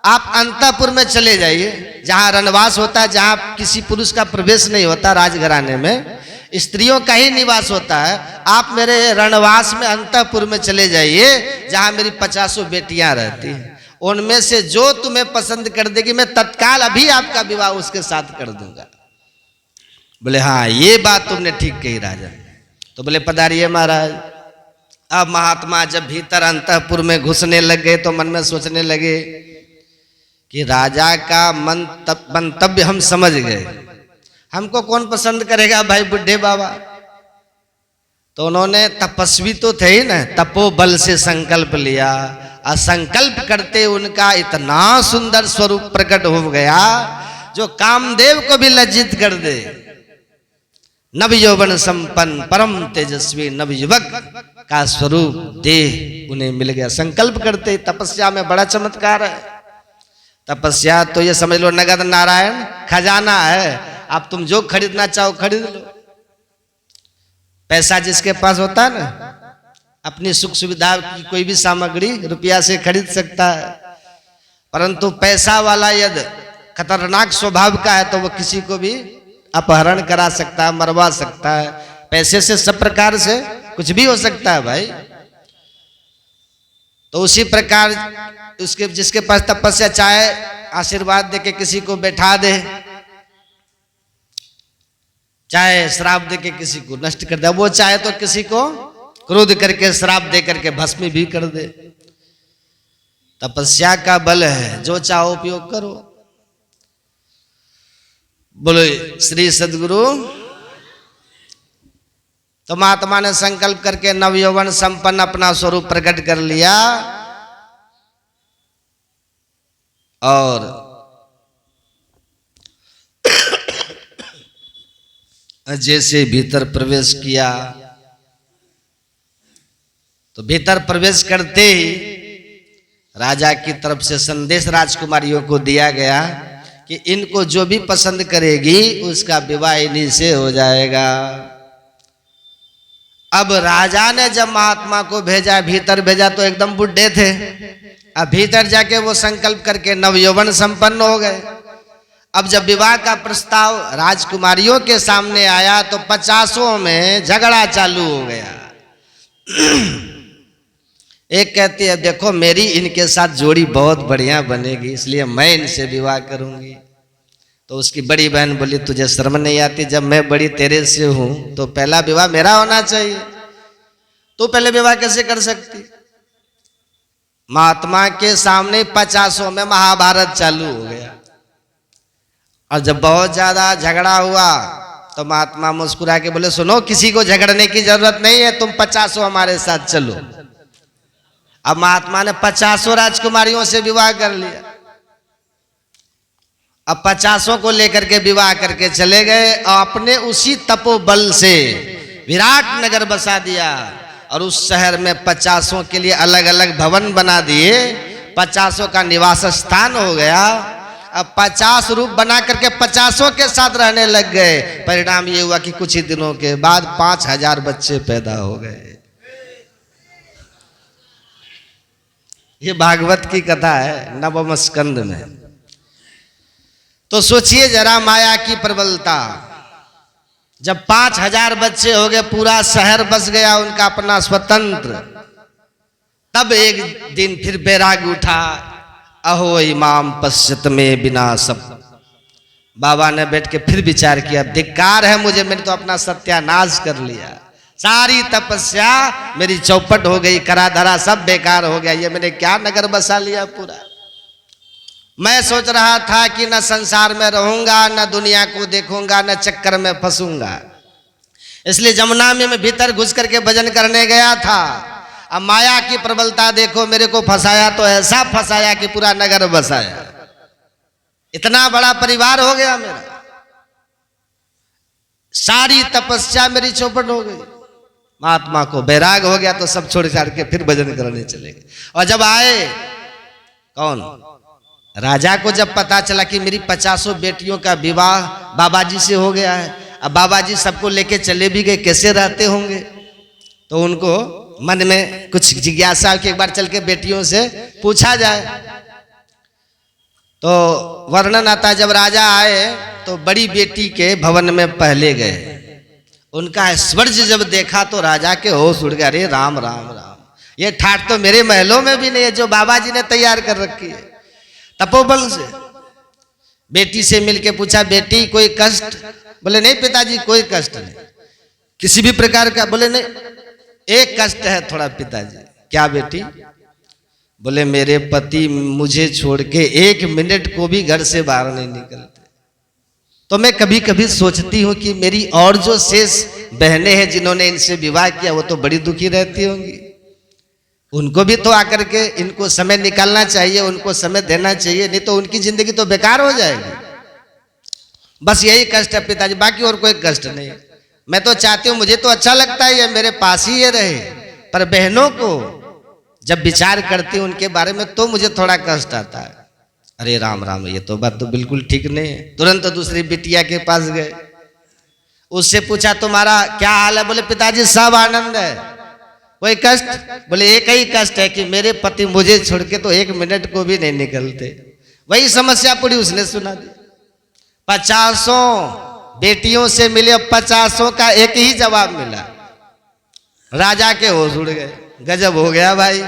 आप अंतःपुर में चले जाइए, जहां रणवास होता है, जहां किसी पुरुष का प्रवेश नहीं होता, राजघराने में स्त्रियों का ही निवास होता है। आप मेरे रणवास में अंतःपुर में चले जाइए, जहां मेरी 50 बेटियां रहती हैं, उनमें से जो तुम्हें पसंद कर देगी मैं तत्काल अभी आपका विवाह उसके साथ कर दूंगा। बोले हाँ ये बात तुमने ठीक कही राजा। तो बोले पधारिए महाराज। अब महात्मा जब भीतर अंतःपुर में घुसने लग गए तो मन में सोचने लगे कि राजा का मंतव्य हम समझ गए, हमको कौन पसंद करेगा भाई बुढ़े बाबा। तो उन्होंने, तपस्वी तो थे ही ना, तपोबल से संकल्प लिया, और संकल्प करते उनका इतना सुंदर स्वरूप प्रकट हो गया जो कामदेव को भी लज्जित कर दे। नव यौवन संपन्न परम तेजस्वी नवयुवक का स्वरूप देह उन्हें मिल गया। संकल्प करते, तपस्या में बड़ा चमत्कार है। तपस्या तो ये समझ लो नगद नारायण खजाना है, आप तुम जो खरीदना चाहो खरीद लो। पैसा जिसके पास होता है ना, अपनी सुख सुविधा की कोई भी सामग्री रुपया से खरीद सकता है, परंतु पैसा वाला यदि खतरनाक स्वभाव का है तो वो किसी को भी अपहरण करा सकता है, मरवा सकता है। पैसे से सब प्रकार से कुछ भी हो सकता है भाई। तो उसी प्रकार उसके जिसके पास तपस्या, चाहे आशीर्वाद देके किसी को बैठा दे, चाहे श्राप देके किसी को नष्ट कर दे, वो चाहे तो किसी को क्रोध करके श्राप दे करके भस्म भी कर दे। तपस्या का बल है, जो चाहो उपयोग करो। बोलो श्री सद्गुरु। तो महात्मा ने संकल्प करके नवयौवन संपन्न अपना स्वरूप प्रकट कर लिया और जैसे भीतर प्रवेश किया तो भीतर प्रवेश करते ही राजा की तरफ से संदेश राजकुमारियों को दिया गया कि इनको जो भी पसंद करेगी उसका विवाह इन्हीं से हो जाएगा। अब राजा ने जब महात्मा को भेजा, भीतर भेजा तो एकदम बुढ़े थे। अब भीतर जाके वो संकल्प करके नवयौवन संपन्न हो गए। अब जब विवाह का प्रस्ताव राजकुमारियों के सामने आया तो 50 में झगड़ा चालू हो गया। एक कहती है देखो मेरी इनके साथ जोड़ी बहुत बढ़िया बनेगी, इसलिए मैं इनसे विवाह करूंगी। तो उसकी बड़ी बहन बोली तुझे शर्म नहीं आती, जब मैं बड़ी तेरे से हूं तो पहला विवाह मेरा होना चाहिए, तू पहले विवाह कैसे कर सकती। महात्मा के सामने 50 में महाभारत चालू हो गया। और जब बहुत ज्यादा झगड़ा हुआ तो महात्मा मुस्कुरा के बोले सुनो किसी को झगड़ने की जरूरत नहीं है, तुम 50 हमारे साथ चलो। अब महात्मा ने 50 राजकुमारियों से विवाह कर लिया। अब 50 को लेकर के विवाह करके चले गए और अपने उसी तपोबल से विराट नगर बसा दिया और उस शहर में 50 के लिए अलग अलग भवन बना दिए। 50 का निवास स्थान हो गया। अब 50 रूप बना करके 50 के साथ रहने लग गए। परिणाम ये हुआ कि कुछ ही दिनों के बाद 5000 बच्चे पैदा हो गए। ये भागवत की कथा है नवम स्कंद में। तो सोचिए जरा माया की प्रबलता। जब 5000 बच्चे हो गए, पूरा शहर बस गया उनका अपना स्वतंत्र, तब एक दिन फिर बैराग उठा। अहो इमाम पश्चित में बिना सब। बाबा ने बैठ के फिर विचार किया धिक्कार है मुझे, मैंने तो अपना सत्यानाश कर लिया। सारी तपस्या मेरी चौपट हो गई, करा धरा सब बेकार हो गया। ये मैंने क्या नगर बसा लिया पूरा। मैं सोच रहा था कि न संसार में रहूंगा, न दुनिया को देखूंगा, न चक्कर में फंसूंगा। इसलिए जमुना में मैं भीतर घुस करके भजन करने गया था। अब माया की प्रबलता देखो, मेरे को फंसाया तो ऐसा फंसाया कि पूरा नगर बसाया। इतना बड़ा परिवार हो गया मेरा, सारी तपस्या मेरी चौपट हो गई। महात्मा को बैराग हो गया तो सब छोड़ छाड़ के फिर भजन करने चले गए। और जब आए कौन, राजा को जब पता चला कि मेरी 50 बेटियों का विवाह बाबा जी से हो गया है, अब बाबा जी सबको लेके चले भी गए, कैसे रहते होंगे। तो उनको मन में कुछ जिज्ञासा कि एक बार चल के बेटियों से पूछा जाए। तो वर्णन आता, जब राजा आए तो बड़ी बेटी के भवन में पहले गए। उनका ऐश्वर्य जब देखा तो राजा के होश उड़ गए। अरे राम राम राम, ये ठाट तो मेरे महलों में भी नहीं है जो बाबा जी ने तैयार कर रखी है तपोबल से। बेटी से मिलके पूछा बेटी कोई कष्ट? बोले नहीं पिताजी कोई कष्ट नहीं, किसी भी प्रकार का। बोले नहीं, एक कष्ट है थोड़ा पिताजी। क्या बेटी? बोले मेरे पति मुझे छोड़ के 1 मिनट को भी घर से बाहर नहीं निकलते। तो मैं कभी कभी सोचती हूँ कि मेरी और जो शेष बहनें हैं जिन्होंने इनसे विवाह किया वो तो बड़ी दुखी रहती होंगी। उनको भी तो आकर के इनको समय निकालना चाहिए, उनको समय देना चाहिए, नहीं तो उनकी जिंदगी तो बेकार हो जाएगी। बस यही कष्ट है पिताजी, बाकी और कोई कष्ट नहीं। मैं तो चाहती हूँ, मुझे तो अच्छा लगता है ये मेरे पास ही ये रहे, पर बहनों को जब विचार करती हूँ उनके बारे में तो मुझे थोड़ा कष्ट आता है। अरे राम राम, ये तो बात तो बिल्कुल ठीक नहीं है। तुरंत तो दूसरी बिटिया के पास गए, उससे पूछा तुम्हारा क्या हाल है? बोले पिताजी सब आनंद है। कोई कष्ट? बोले एक ही कष्ट है कि मेरे पति मुझे छोड़ के तो 1 मिनट को भी नहीं निकलते। वही समस्या पूरी उसने सुना दी। 50 बेटियों से मिले, 50 का एक ही जवाब मिला। राजा के होश उड़ गए, गजब हो गया भाई।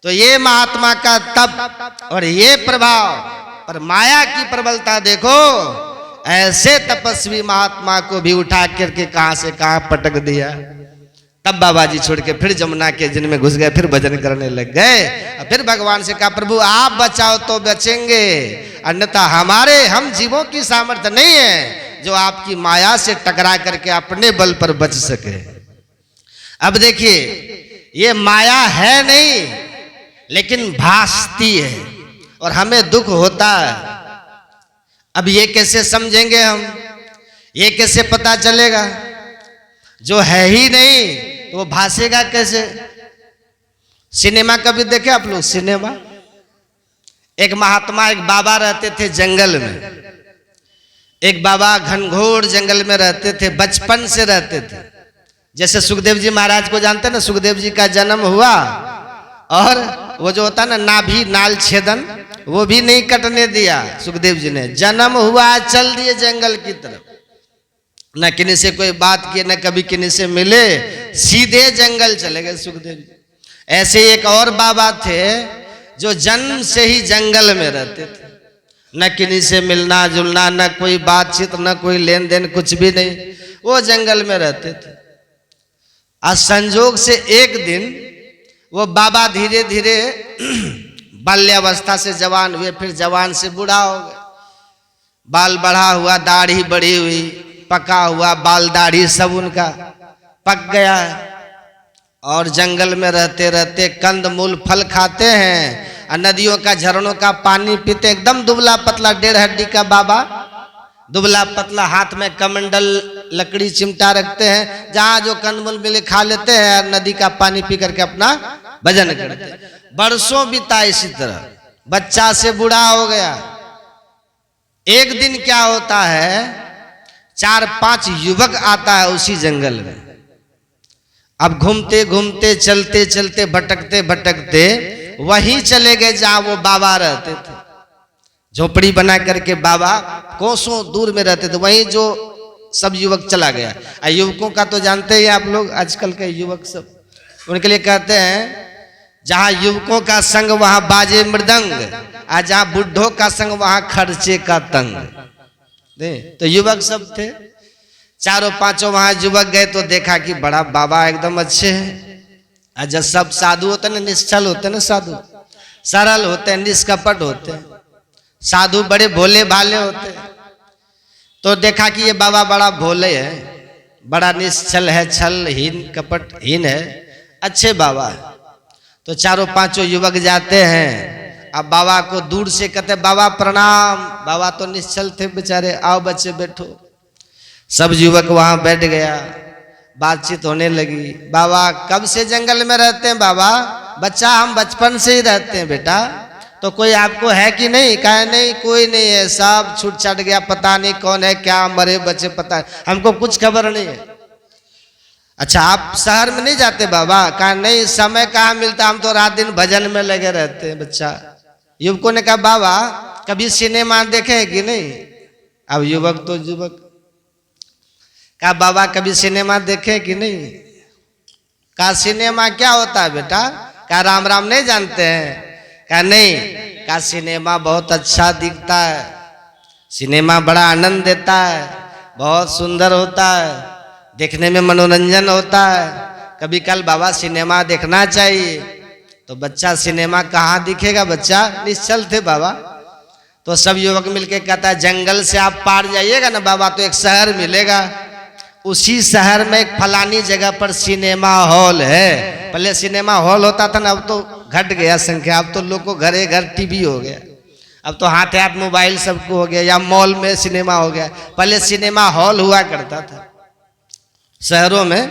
तो ये महात्मा का तप और ये प्रभाव पर माया की प्रबलता देखो, ऐसे तपस्वी महात्मा को भी उठा करके कहां से कहां पटक दिया। तब बाबा जी छोड़ के फिर जमुना के जिन में घुस गए, फिर भजन करने लग गए। फिर भगवान से कहा, प्रभु आप बचाओ तो बचेंगे, अन्यथा हम जीवों की सामर्थ्य नहीं है जो आपकी माया से टकरा करके अपने बल पर बच सके। अब देखिए, ये माया है नहीं, लेकिन भासती है और हमें दुख होता है। अब ये कैसे समझेंगे हम, ये कैसे पता चलेगा? जो है ही नहीं तो वो भासेगा कैसे? सिनेमा कभी देखे आप लोग? सिनेमा, एक महात्मा, एक बाबा रहते थे जंगल में। एक बाबा घनघोर जंगल में रहते थे, बचपन से रहते थे। जैसे सुखदेव जी महाराज को जानते हैं ना, सुखदेव जी का जन्म हुआ और वो जो होता ना नाभि नाल छेदन, वो भी नहीं कटने दिया सुखदेव जी ने। जन्म हुआ, चल दिए जंगल की तरफ, न किन्हीं से कोई बात किए, न कभी किन्हीं से मिले, सीधे जंगल चले गए सुखदेव जी। ऐसे एक और बाबा थे जो जन्म से ही जंगल में रहते थे, न किन्हीं से मिलना जुलना, न कोई बातचीत, न कोई लेन देन, कुछ भी नहीं, वो जंगल में रहते थे। आज संजोग से एक दिन वो बाबा धीरे धीरे बाल्यावस्था से जवान हुए, फिर जवान से बूढ़ा हो गए। बाल बढ़ा हुआ, दाढ़ी बढ़ी हुई, पका हुआ बाल दाढ़ी सब उनका पक गया है। और जंगल में रहते रहते कंद मूल फल खाते हैं और नदियों का झरनों का पानी पीते। एकदम दुबला पतला, 1.5 हड्डी का बाबा, दुबला पतला, हाथ में कमंडल लकड़ी चिमटा रखते हैं, जहां जो कंदमूल मिले खा लेते हैं और नदी का पानी पी करके अपना भजन करते हैं। बरसों बीता इसी तरह, बच्चा से बूढ़ा हो गया। एक दिन क्या होता है, 4-5 युवक आता है उसी जंगल में। अब घूमते घूमते, चलते चलते, भटकते भटकते वहीं चले गए जहां वो बाबा रहते थे। झोपड़ी बना करके बाबा कोसों दूर में रहते थे, वहीं जो सब युवक चला गया। युवकों का तो जानते ही आप लोग, आजकल के युवक सब, उनके लिए कहते हैं जहां युवकों का संग वहां बाजे मृदंग, और जहां बुढ़ों का संग वहां खर्चे का तंग। तो युवक सब थे, 4-5 वहां युवक गए तो देखा कि बड़ा बाबा एकदम अच्छे हैं। जब सब साधु होते ना, निश्चल होते ना, साधु सरल होते हैं, निष्कपट होते हैं, साधु बड़े भोले भाले होते हैं। तो देखा कि ये बाबा बड़ा भोले है, बड़ा निश्चल है, छलहीन कपटहीन है, अच्छे बाबा है। तो 4-5 युवक जाते हैं। अब बाबा को दूर से कहते, बाबा प्रणाम। बाबा तो निश्चल थे बेचारे, आओ बच्चे बैठो। सब युवक वहां बैठ गया, बातचीत होने लगी। बाबा कब से जंगल में रहते हैं? बाबा बच्चा हम बचपन से ही रहते हैं बेटा। तो कोई आपको है कि नहीं? कहा नहीं, कोई नहीं है, सब छूट छाट गया, पता नहीं कौन है, क्या मरे बच्चे, पता है हमको कुछ खबर नहीं है। अच्छा आप शहर में नहीं जाते बाबा? कहा नहीं, समय कहाँ मिलता, हम तो रात दिन भजन में लगे रहते हैं बच्चा। युवकों ने कहा बाबा कभी सिनेमा देखे हैं कि नहीं? अब युवक तो युवक, कहा बाबा कभी सिनेमा देखे कि नहीं? कहा सिनेमा क्या होता है बेटा? कहा राम राम नहीं जानते हैं? कहा नहीं। कहा सिनेमा बहुत अच्छा दिखता है, सिनेमा बड़ा आनंद देता है, बहुत सुंदर होता है, देखने में मनोरंजन होता है, कभी कल बाबा सिनेमा देखना चाहिए। तो बच्चा सिनेमा कहाँ दिखेगा बच्चा? निश्चल थे बाबा। तो सब युवक मिलके कहता है जंगल से आप पार जाइएगा ना बाबा, तो एक शहर मिलेगा, उसी शहर में एक फलानी जगह पर सिनेमा हॉल है। पहले सिनेमा हॉल होता था ना, अब तो घट गया संख्या, अब तो लोग को घरे घर टीवी हो गया, अब तो हाथ हाथ मोबाइल सबको हो गया, या मॉल में सिनेमा हो गया। पहले सिनेमा हॉल हुआ करता था शहरों में,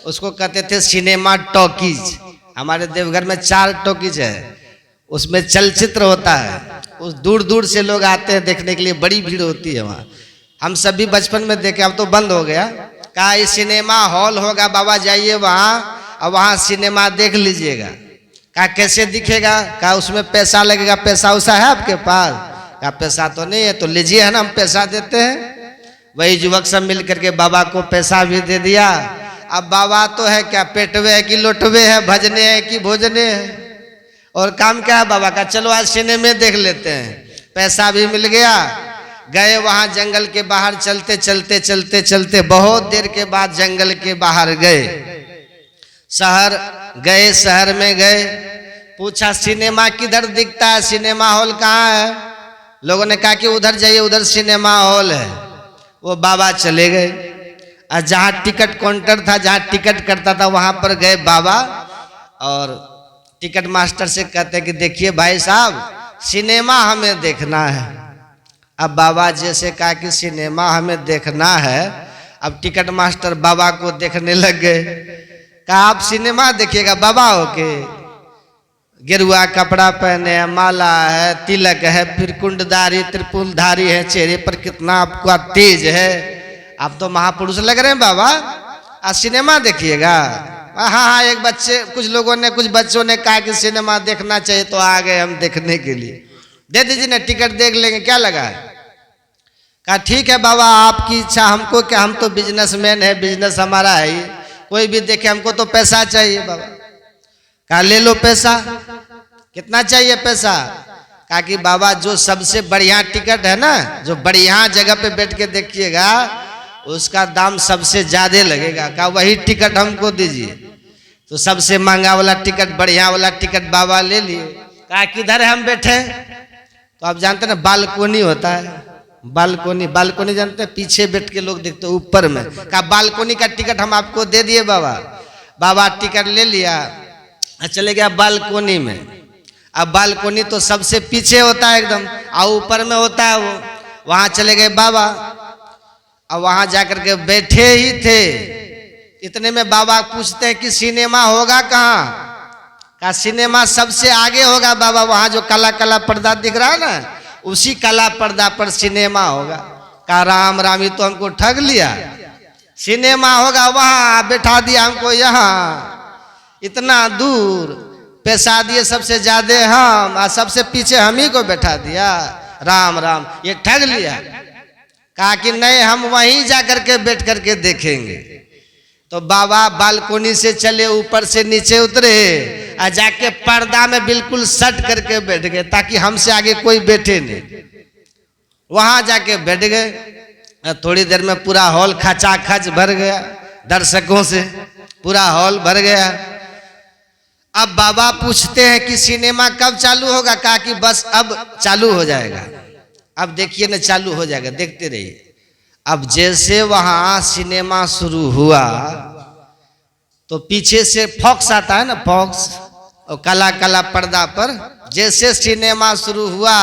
उसको कहते थे सिनेमा टॉकीज। हमारे देवघर में 4 टॉकीज है, उसमें चलचित्र होता है, उस दूर दूर से लोग आते हैं देखने के लिए, बड़ी भीड़ होती है वहाँ। हम सब भी बचपन में देखे, अब तो बंद हो गया। कहा ये सिनेमा हॉल होगा बाबा, जाइए वहाँ और वहाँ सिनेमा देख लीजिएगा। कहा कैसे दिखेगा? कहा उसमें पैसा लगेगा। पैसा उसा है आपके पास? कहा पैसा तो नहीं है। तो लीजिए है ना, हम पैसा देते हैं। वही युवक सब मिल करके बाबा को पैसा भी दे दिया। अब बाबा तो है क्या, पेटवे है कि लोटवे है, भजने है कि भोजने है, और काम क्या है बाबा का? चलो आज सिनेमे देख लेते हैं। पैसा भी मिल गया। गए वहां जंगल के बाहर, चलते चलते चलते चलते बहुत देर के बाद जंगल के बाहर गए। शहर गए, शहर में गए, पूछा सिनेमा किधर दिखता है, सिनेमा हॉल कहाँ है? लोगों ने कहा कि उधर जाइए, उधर सिनेमा हॉल है। वो बाबा चले गए और जहाँ टिकट काउंटर था, जहाँ टिकट कटता था, वहां पर गए बाबा और टिकट मास्टर से कहते कि देखिए भाई साहब, सिनेमा हमें देखना है। अब बाबा जैसे कहा कि सिनेमा हमें देखना है, अब टिकट मास्टर बाबा को देखने लग गए। कहा आप सिनेमा देखिएगा बाबा होके, गेरुआ कपड़ा पहने हैं, माला है, तिलक है, फिर कुंडधारी त्रिपुलधारी है, चेहरे पर कितना आपका तेज है, आप तो महापुरुष लग रहे हैं बाबा, आज सिनेमा देखिएगा। हाँ हाँ, एक बच्चे, कुछ लोगों ने, कुछ बच्चों ने कहा कि सिनेमा देखना चाहिए, तो आ गए हम देखने के लिए। दे दीजिए ना, टिकट देख लेंगे, क्या लगा है? कहा ठीक है बाबा, आपकी इच्छा, हमको क्या, हम तो बिजनेसमैन है, बिजनेस हमारा है ये, कोई भी देखे, हमको तो पैसा चाहिए बाबा। कहा ले लो पैसा। कितना चाहिए पैसा? कहा कि बाबा जो सबसे बढ़िया टिकट है ना, जो बढ़िया जगह पे बैठ के देखिएगा, उसका दाम सबसे ज्यादा लगेगा। कहा वही टिकट हमको दीजिए। तो सबसे महंगा वाला टिकट, बढ़िया वाला टिकट बाबा ले लिए। कहा किधर है हम बैठे? तो आप जानते ना बालकोनी होता है, बालकोनी, बालकोनी जानते हैं, पीछे बैठ के लोग देखते, ऊपर में। कहा बालकोनी का टिकट हम आपको दे दिए बाबा। बाबा टिकट ले लिया, चले गया बालकोनी में। अब बालकोनी तो सबसे पीछे होता है एकदम, और ऊपर में होता है वो। वहां चले गए बाबा, अब वहां जाकर के बैठे ही थे, इतने में बाबा पूछते हैं कि सिनेमा होगा कहाँ? कहा सिनेमा सबसे आगे होगा बाबा, वहां जो काला काला पर्दा दिख रहा है ना, उसी काला पर्दा पर सिनेमा होगा। कहा राम राम, ये तो हमको ठग लिया, सिनेमा होगा वहां, बैठा दिया हमको यहाँ, इतना दूर, पैसा दिए सबसे ज्यादा हम, और सबसे पीछे हम ही को बैठा दिया। राम राम, ये ठग लिया। कहा कि नहीं, हम वहीं जाकर के बैठ करके देखेंगे। तो बाबा बालकोनी से चले, ऊपर से नीचे उतरे, और जाके पर्दा में बिल्कुल सट करके बैठ गए, ताकि हमसे आगे कोई बैठे नहीं। वहां जाके बैठ गए। थोड़ी देर में पूरा हॉल खचाखच भर गया, दर्शकों से पूरा हॉल भर गया। अब बाबा पूछते हैं कि सिनेमा कब चालू होगा? कहा कि बस अब चालू हो जाएगा, अब देखिए ना, चालू हो जाएगा, देखते रहिए। अब जैसे वहां सिनेमा शुरू हुआ, तो पीछे से फॉक्स आता है ना, फॉक्स, और काला काला पर्दा पर जैसे सिनेमा शुरू हुआ,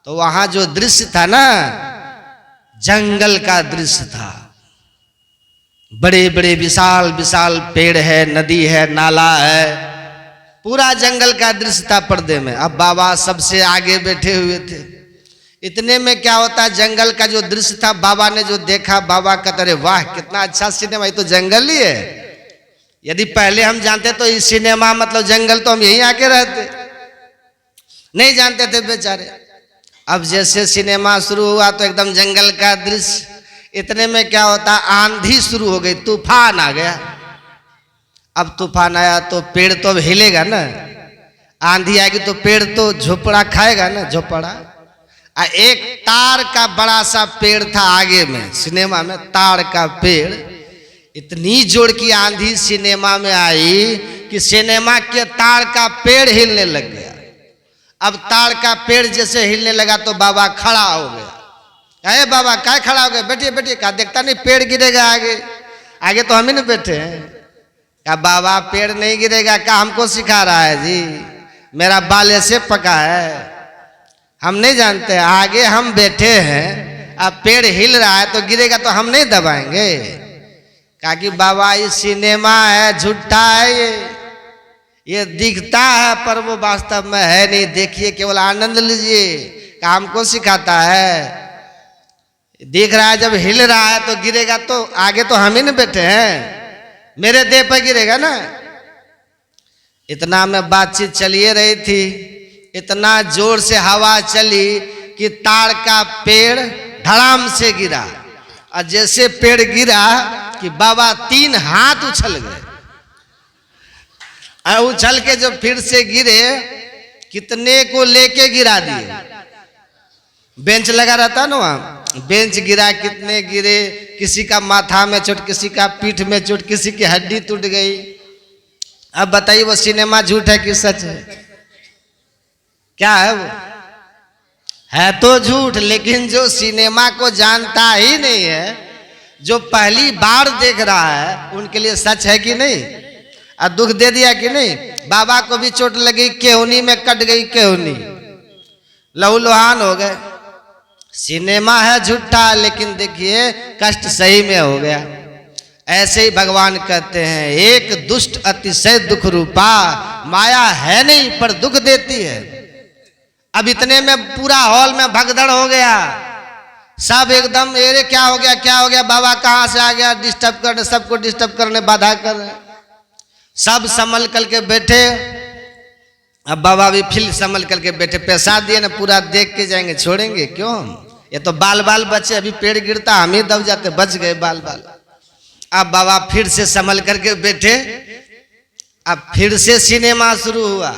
तो वहां जो दृश्य था ना, जंगल का दृश्य था। बड़े बड़े विशाल विशाल पेड़ है, नदी है, नाला है, पूरा जंगल का दृश्य था पर्दे में। अब बाबा सबसे आगे बैठे हुए थे। इतने में क्या होता है, जंगल का जो दृश्य था, बाबा ने जो देखा, बाबा कहते अरे वाह कितना अच्छा सिनेमा, ये तो जंगल ही है। यदि पहले हम जानते तो इस सिनेमा मतलब जंगल, तो हम यहीं आके रहते, नहीं जानते थे बेचारे। अब जैसे सिनेमा शुरू हुआ तो एकदम जंगल का दृश्य। इतने में क्या होता, आंधी शुरू हो गई, तूफान आ गया। अब तूफान आया तो पेड़ तो अब हिलेगा ना, आंधी आएगी तो पेड़ तो झोपड़ा खाएगा ना, झोपड़ा। एक तार का बड़ा सा पेड़ था आगे में, सिनेमा में तार का पेड़। इतनी जोर की आंधी सिनेमा में आई कि सिनेमा के तार का पेड़ हिलने लग गया। अब तार का पेड़ जैसे हिलने लगा तो बाबा खड़ा हो गया। अरे बाबा क्या खड़ा हो गए? बैठिए बैठिए। कहा देखता नहीं पेड़ गिरेगा आगे, आगे तो हम ही नहीं बैठे हैं। कहा बाबा पेड़ नहीं गिरेगा। कहा हमको सिखा रहा है जी, मेरा बाल ऐसे पका है, हम नहीं जानते, आगे हम बैठे हैं, अब पेड़ हिल रहा है तो गिरेगा तो हम नहीं दबाएंगे। कहा कि बाबा ये सिनेमा है, झूठा है, ये दिखता है पर वो वास्तव में है नहीं, देखिए केवल आनंद लीजिए। कहा हमको सिखाता है, दिख रहा है जब हिल रहा है तो गिरेगा, तो आगे तो हम ही नहीं बैठे हैं, मेरे देह पर गिरेगा ना। इतना में बातचीत चलिए रही थी, इतना जोर से हवा चली कि ताड़ का पेड़ धड़ाम से गिरा। और जैसे पेड़ गिरा कि बाबा 3 हाथ उछल गए, और उछल के जब फिर से गिरे, कितने को लेके गिरा दिए, बेंच लगा रहता ना वहाँ, बेंच गिरा, कितने गिरे, किसी का माथा में चोट, किसी का पीठ में चोट, किसी की हड्डी टूट गई। अब बताइए वो सिनेमा झूठ है कि सच है? क्या है वो? है तो झूठ, लेकिन जो सिनेमा को जानता ही नहीं है, जो पहली बार देख रहा है, उनके लिए सच है कि नहीं? और दुख दे दिया कि नहीं? बाबा को भी चोट लगी, केहूनी में कट गई केहूनी, लहूलुहान हो गए। सिनेमा है झूठा, लेकिन देखिए कष्ट सही में हो गया। ऐसे ही भगवान कहते हैं, एक दुष्ट अतिशय दुख रूपा, माया है नहीं पर दुख देती है। अब इतने में पूरा हॉल में भगदड़ हो गया, सब एकदम अरे क्या हो गया, क्या हो गया, बाबा कहाँ से आ गया, डिस्टर्ब करने, सबको डिस्टर्ब करने, बाधा कर रहे। सब संभल करके बैठे। अब बाबा भी फिर संभल करके बैठे, पैसा दिए ना, पूरा देख के जाएंगे, छोड़ेंगे क्यों हम? ये तो बाल बाल बचे, अभी पेड़ गिरता हम ही दब जाते, बच गए बाल बाल। अब बाबा फिर से संभल करके बैठे। अब फिर से सिनेमा शुरू हुआ।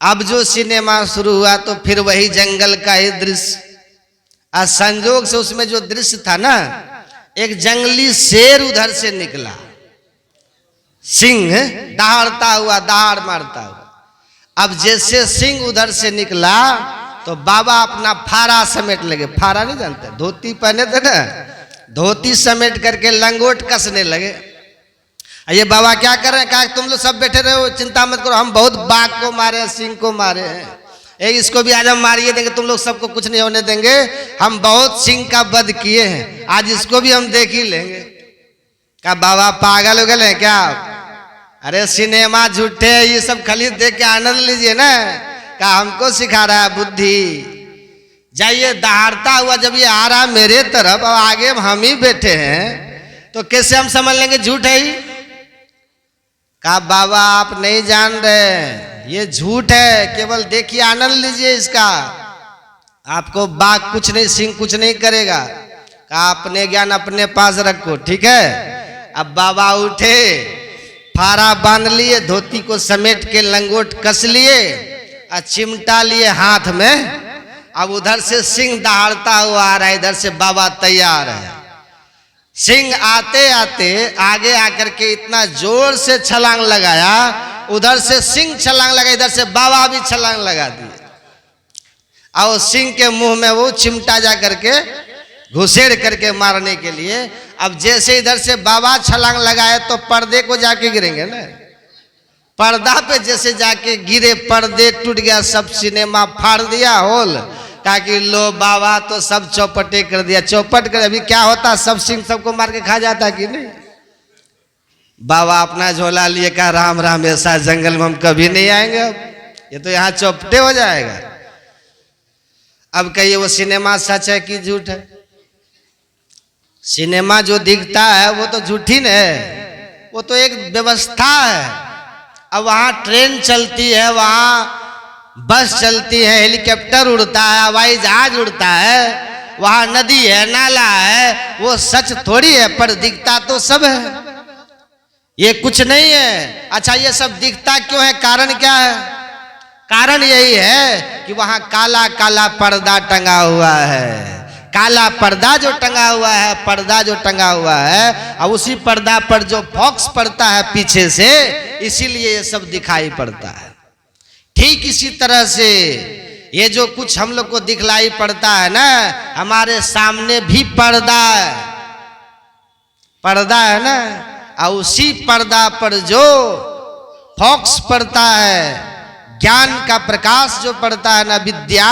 अब जो सिनेमा शुरू हुआ तो फिर वही जंगल का ही दृश्य। और संजोग से उसमें जो दृश्य था ना, एक जंगली शेर उधर से निकला, सिंह दहाड़ता हुआ, दहाड़ मारता हुआ। अब जैसे सिंह उधर से निकला तो बाबा अपना फारा समेट लगे। फारा नहीं जानते, धोती पहने थे ना, धोती समेट करके लंगोट कसने लगे। ये बाबा क्या कर रहे हैं? कहा तुम लोग सब बैठे रहे हो, चिंता मत करो, हम बहुत बाघ को मारे हैं, सिंह को मारे हैं, इसको भी आज हम मारिए देंगे, तुम लोग सबको कुछ नहीं होने देंगे, हम बहुत सिंह का वध किए हैं, आज इसको भी हम देख ही लेंगे। क्या बाबा पागल हो गए क्या? अरे सिनेमा झूठे, ये सब खाली देख के आनंद लीजिए ना। क्या हमको सिखा रहा है बुद्धि? जाइए, दहाड़ता हुआ जब ये आ रहा मेरे तरफ और आगे हम ही बैठे हैं, तो कैसे हम समझ लेंगे झूठ है ही? कहा बाबा आप नहीं जान रहे, ये झूठ है, केवल देखिए, आनंद लीजिए इसका, आपको बाघ कुछ नहीं, सिंह कुछ नहीं करेगा। कहा अपने ज्ञान अपने पास रखो, ठीक है। अब बाबा उठे, फारा बांध लिए, धोती को समेट के लंगोट कस लिए और चिमटा लिए हाथ में। अब उधर से सिंह दहाड़ता हुआ आ रहा है, इधर से बाबा तैयार है। सिंह आते आते आगे आकर के इतना जोर से छलांग लगाया, उधर से सिंह छलांग लगा, इधर से बाबा भी छलांग लगा दिए। और सिंह के मुंह में वो चिमटा जा करके घुसेड़ करके मारने के लिए। अब जैसे इधर से बाबा छलांग लगाए तो पर्दे को जाके गिरेंगे ना, पर्दा पे जैसे जाके गिरे, पर्दे टूट गया, सब सिनेमा फाड़ दिया हॉल। ताकि लो बाबा तो सब चौपटे कर दिया, चौपट कर अभी क्या होता, सब सिंह सबको मार के खा जाता कि नहीं? बाबा अपना झोला लिए, कहा राम राम, ऐसा जंगल में हम कभी नहीं आएंगे, अब ये तो यहाँ चौपटे हो जाएगा। अब कहिए वो सिनेमा सच है कि झूठ है? सिनेमा जो दिखता है वो तो झूठी न है, वो तो एक व्यवस्था है। अब वहाँ ट्रेन चलती है, वहाँ बस चलती है, हेलीकॉप्टर उड़ता है, हवाई जहाज उड़ता है, वहाँ नदी है, नाला है, वो सच थोड़ी है, पर दिखता तो सब है, ये कुछ नहीं है। अच्छा ये सब दिखता क्यों है? कारण क्या है? कारण यही है कि वहाँ काला काला पर्दा टंगा हुआ है। काला पर्दा जो टंगा हुआ है, पर्दा जो टंगा हुआ है, और उसी पर्दा पर जो फॉक्स पड़ता है पीछे से, इसीलिए ये सब दिखाई पड़ता है। ठीक इसी तरह से ये जो कुछ हम लोग को दिखलाई पड़ता है ना, हमारे सामने भी पर्दा है, पर्दा है ना, और उसी पर्दा पर जो फॉक्स पड़ता है, ज्ञान का प्रकाश जो पड़ता है ना, विद्या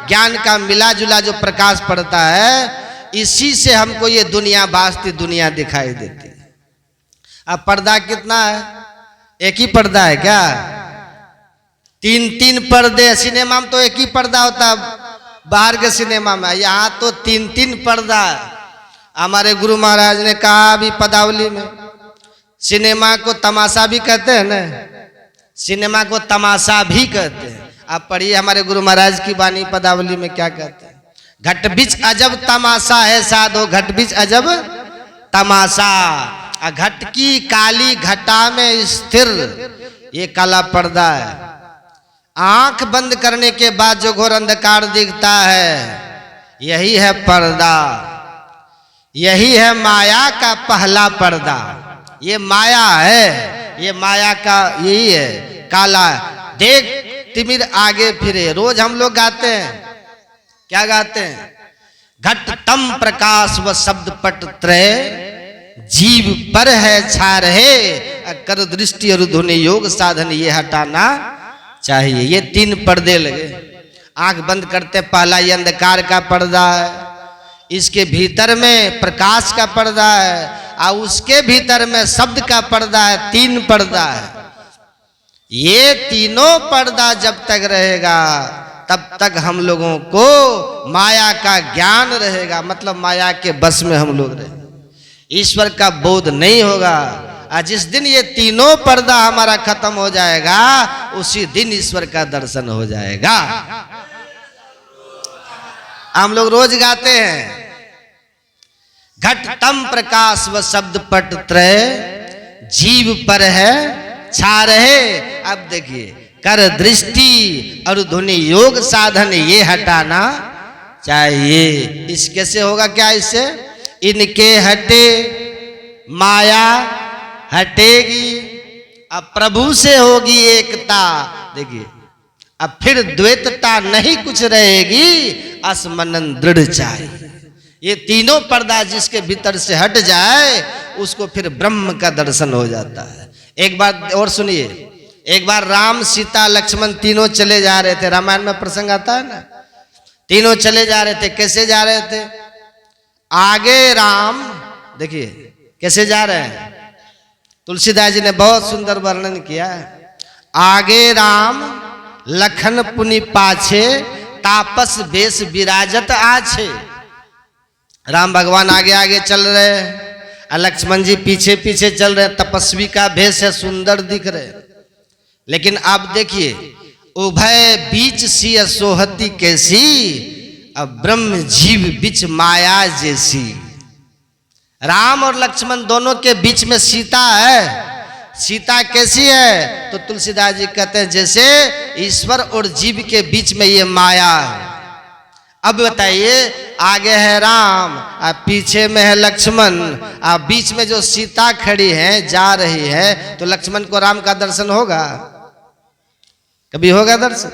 ज्ञान का मिला जुला जो प्रकाश पड़ता है, इसी से हमको ये दुनिया वास्तविक दुनिया दिखाई देती है। अब पर्दा कितना है? एक ही पर्दा है क्या? तीन तीन पर्दे। सिनेमा में तो एक ही पर्दा होता है, बाहर के सिनेमा में, यहाँ तो तीन तीन पर्दा। हमारे गुरु महाराज ने कहा अभी पदावली में, सिनेमा को तमाशा भी कहते हैं ना, सिनेमा को तमाशा भी कहते हैं। आप पढ़िए हमारे गुरु महाराज की वाणी पदावली में क्या कहते हैं, घट बीच अजब तमाशा है साधो, घट बीच अजब तमाशा। घट की काली घटा में स्थिर ये काला पर्दा है। आंख बंद करने के बाद जो घोर अंधकार दिखता है, यही है पर्दा, यही है माया का पहला पर्दा। ये माया है, ये माया का यही है काला। देख तिमिर आगे फिरे, रोज हम लोग गाते हैं, क्या गाते हैं? घट तम प्रकाश व शब्द पट त्रय, जीव पर है छा रहे, कर दृष्टि और धुनि योग साधन ये हटाना चाहिए। ये 3 पर्दे लगे। आंख बंद करते पहला ये अंधकार का पर्दा है, इसके भीतर में प्रकाश का पर्दा है, और उसके भीतर में शब्द का पर्दा है। 3 पर्दा है। ये तीनों पर्दा जब तक रहेगा तब तक हम लोगों को माया का ज्ञान रहेगा, मतलब माया के बस में हम लोग रहेंगे, ईश्वर का बोध नहीं होगा। और जिस दिन ये तीनों पर्दा हमारा खत्म हो जाएगा उसी दिन ईश्वर का दर्शन हो जाएगा। हम लोग रोज गाते हैं घट तम प्रकाश व शब्द पट त्रय, जीव पर है छा रहे। अब देखिए कर दृष्टि और धुनि योग साधन ये हटाना चाहिए। इस कैसे होगा? क्या इससे? इनके हटे माया हटेगी, अब प्रभु से होगी एकता। देखिए अब फिर द्वैतता नहीं कुछ रहेगी, असमनन दृढ़ चाहिए। ये तीनों पर्दा जिसके भीतर से हट जाए उसको फिर ब्रह्म का दर्शन हो जाता है। एक बार और सुनिए, एक बार राम सीता लक्ष्मण तीनों चले जा रहे थे। रामायण में प्रसंग आता है ना, तीनों चले जा रहे थे। कैसे जा रहे थे? आगे राम, देखिए कैसे जा रहे हैं, तुलसीदास जी ने बहुत सुंदर वर्णन किया है। आगे राम लखन पुनि पाछे, तापस वेश विराजत आछे। राम भगवान आगे आगे चल रहे हैं और लक्ष्मण जी पीछे पीछे चल रहे हैं। तपस्वी का भेष है, सुंदर दिख रहे। लेकिन आप देखिए उभय बीच सी सोहती कैसी, अब ब्रह्म जीव बीच माया जैसी। राम और लक्ष्मण दोनों के बीच में सीता है। सीता कैसी है? तो तुलसीदास जी कहते हैं जैसे ईश्वर और जीव के बीच में ये माया है। अब बताइए, आगे है राम और पीछे में है लक्ष्मण, और बीच में जो सीता खड़ी है जा रही है, तो लक्ष्मण को राम का दर्शन होगा? कभी होगा दर्शन?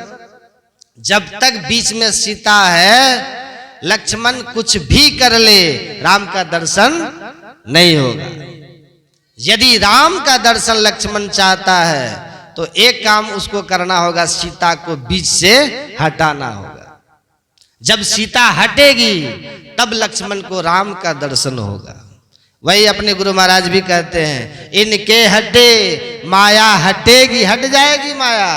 जब तक बीच में सीता है, लक्ष्मण कुछ भी कर ले, राम का दर्शन नहीं होगा। यदि राम का दर्शन लक्ष्मण चाहता है तो एक काम उसको करना होगा, सीता को बीच से हटाना होगा। जब सीता हटेगी तब लक्ष्मण को राम का दर्शन होगा। वही अपने गुरु महाराज भी कहते हैं, इनके हटे माया हटेगी, हट जाएगी माया।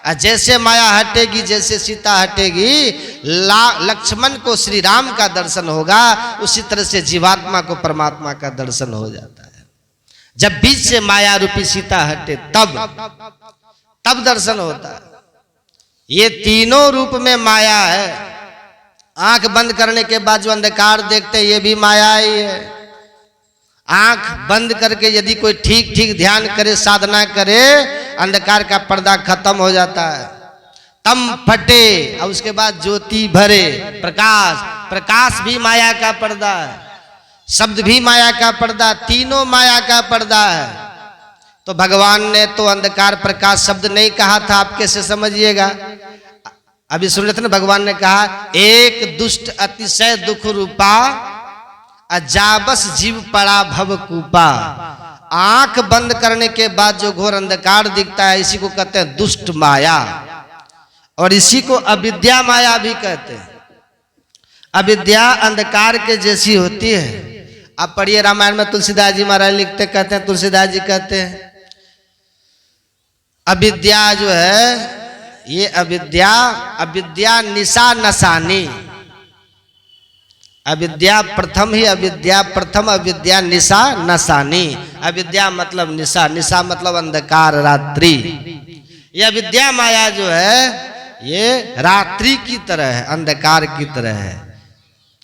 और जैसे माया हटेगी, जैसे सीता हटेगी, लक्ष्मण को श्री राम का दर्शन होगा। उसी तरह से जीवात्मा को परमात्मा का दर्शन हो जाता है। जब बीच से माया रूपी सीता हटे तब दर्शन होता है। ये तीनों रूप में माया है। आंख बंद करने के बाद जो अंधकार देखते हैं ये भी माया ही है। आंख बंद करके यदि कोई ठीक ठीक ध्यान करे, साधना करे, अंधकार का पर्दा खत्म हो जाता है। तम फटे और उसके बाद ज्योति भरे, प्रकाश भी माया का पर्दा है, शब्द भी माया का पर्दा, तीनों माया का पर्दा है। तो भगवान ने तो अंधकार प्रकाश शब्द नहीं कहा था, आप कैसे समझिएगा? अभी सुन लेते ना, भगवान ने कहा एक दुष्ट अतिशय दुख रूपा, अजाबस जीव पड़ा भव कूपा। आंख बंद करने के बाद जो घोर अंधकार दिखता है, इसी को कहते हैं दुष्ट माया, और इसी को अविद्या माया भी कहते हैं। अविद्या अंधकार के जैसी होती है। आप पढ़िए रामायण में तुलसीदास जी महाराज लिखते, कहते हैं, तुलसीदास जी कहते हैं अविद्या जो है, ये अविद्या निशा नसानी। अविद्या प्रथम ही अविद्या, प्रथम अविद्या निशा नसानी। अविद्या मतलब निशा, निशा मतलब अंधकार, रात्रि। यह अविद्या माया जो है ये रात्रि की तरह है, अंधकार की तरह है।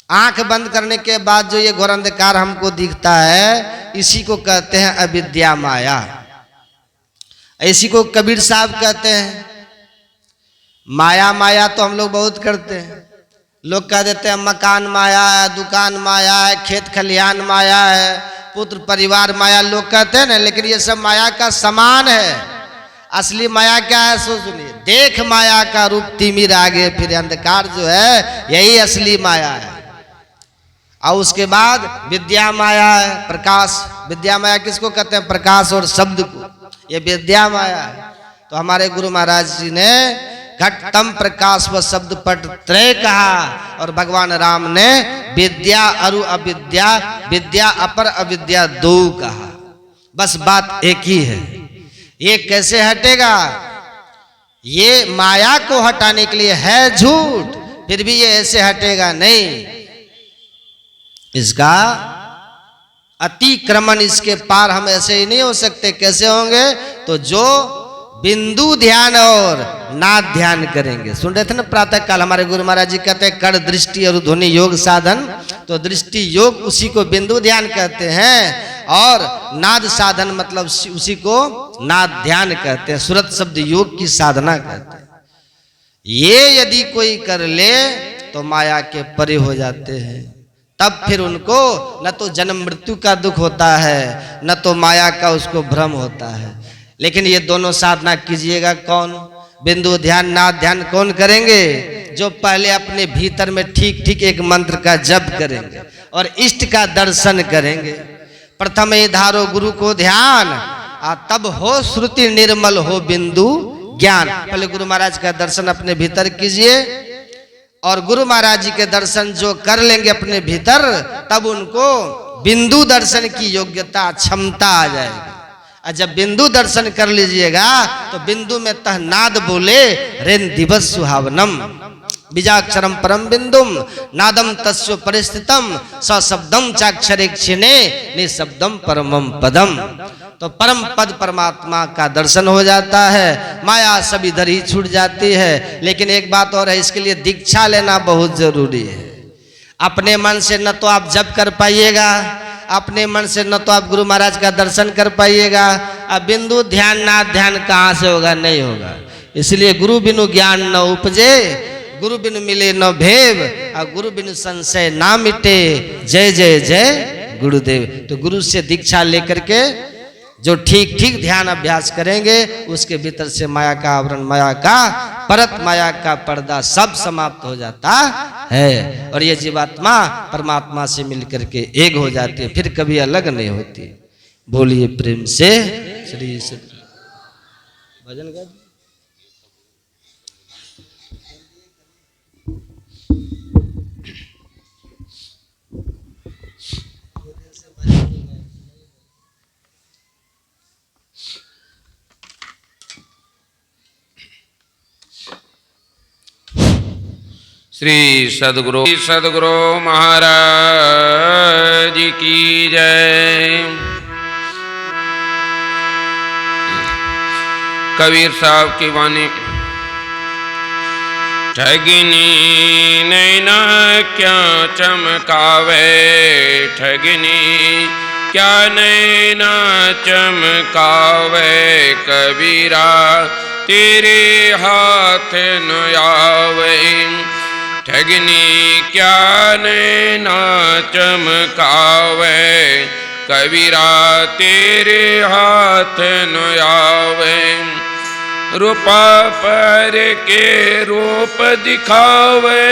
आंख बंद करने के बाद जो ये घोर अंधकार हमको दिखता है, इसी को कहते हैं अविद्या माया। इसी को कबीर साहब कहते हैं माया। माया तो हम लोग बहुत करते हैं, लोग कह देते हैं मकान माया है, दुकान माया है, खेत खलिहान माया है, पुत्र परिवार माया, लोग कहते हैं ना, लेकिन ये सब माया का समान है। असली माया क्या है सो सुनिए, देख माया का रूप तिमिर आगे, फिर अंधकार जो है यही असली माया है। और उसके बाद विद्या माया है, प्रकाश। विद्या माया किसको कहते हैं? प्रकाश और शब्द को, ये विद्या माया है। तो हमारे गुरु महाराज जी ने घटतम प्रकाश व शब्द पट त्रय कहा, और भगवान राम ने विद्या अरु अविद्या, विद्या अपर अविद्या दो कहा। बस बात एक ही है। ये कैसे हटेगा? ये माया को हटाने के लिए है झूठ, फिर भी ये ऐसे हटेगा नहीं। इसका अतिक्रमण, इसके पार हम ऐसे ही नहीं हो सकते। कैसे होंगे? तो जो बिंदु ध्यान और नाद ध्यान करेंगे। सुन रहे थे ना प्रातः काल हमारे गुरु महाराज जी कहते हैं कर दृष्टि और ध्वनि योग साधन। तो दृष्टि योग उसी को बिंदु ध्यान कहते हैं, और नाद साधन मतलब उसी को नाद ध्यान कहते हैं, सुरत शब्द योग की साधना कहते हैं। ये यदि कोई कर ले तो माया के परे हो जाते हैं। तब फिर उनको न तो जन्म मृत्यु का दुख होता है, न तो माया का उसको भ्रम होता है। लेकिन ये दोनों साधना कीजिएगा कौन? बिंदु ध्यान नाद ध्यान कौन करेंगे? जो पहले अपने भीतर में ठीक ठीक एक मंत्र का जप करेंगे और इष्ट का दर्शन करेंगे। प्रथम ही धारो गुरु को ध्यान, तब हो श्रुति निर्मल हो बिंदु ज्ञान। पहले गुरु महाराज का दर्शन अपने भीतर कीजिए, और गुरु महाराज जी के दर्शन जो कर लेंगे अपने भीतर, तब उनको बिंदु दर्शन की योग्यता क्षमता आ जाएगी। और जब बिंदु दर्शन कर लीजिएगा तो बिंदु में तह नाद बोले रेन दिवस सुहावनम बीजाक्षरम परम बिंदुम नादम तस्यो परिस्थितम सशब्दम चाक्षरे क्षिणे निशब्दम परमम पदम। तो परम पद परमात्मा का दर्शन हो जाता है, माया सब इधर ही छूट जाती है। लेकिन एक बात और है, इसके लिए दीक्षा लेना बहुत जरूरी है। अपने मन से न तो आप जप कर पाइएगा, अपने मन से न तो आप गुरु महाराज का दर्शन कर पाइएगा। अब बिंदु ध्यान ना ध्यान कहाँ से होगा? नहीं होगा। इसलिए गुरु बिनु ज्ञान न उपजे, गुरु बिनु मिले न भेव, और गुरु बिनु संशय ना मिटे। जय जय जय गुरुदेव। तो गुरु से दीक्षा लेकर के जो ठीक ठीक ध्यान अभ्यास करेंगे, उसके भीतर से माया का आवरण, माया का परत, माया का पर्दा सब समाप्त हो जाता है, और ये जीवात्मा परमात्मा से मिलकर के एक हो जाती है, फिर कभी अलग नहीं होती। बोलिए प्रेम से श्री सत्य भजन गा। श्री सद्गुरु महाराज की जय। कबीर साहब की वाणी। ठगिनी नैना क्या चमकावे, ठगिनी क्या नैना चमकावे, कबीरा तेरे हाथ न आवे। ठगनी क्या नैना चमकावे, कबीरा तेरे हाथ न आवे। रूपा पर के रूप दिखावे,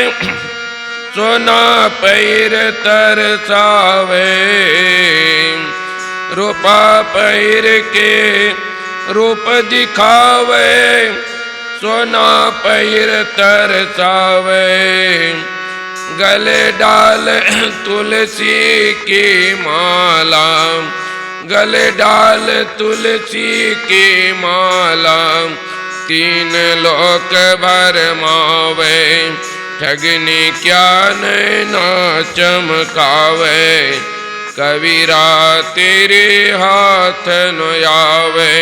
सोना पैर तरसावे। रूपा पैर के रूप दिखावे, सोना पैर तरसावे। गले डाल तुलसी की माला, गले डाल तुलसी की माला। तीन लोक भरमावे, ठगनी क्या नैना चमकावे, कबीरा तेरे हाथ न आवे।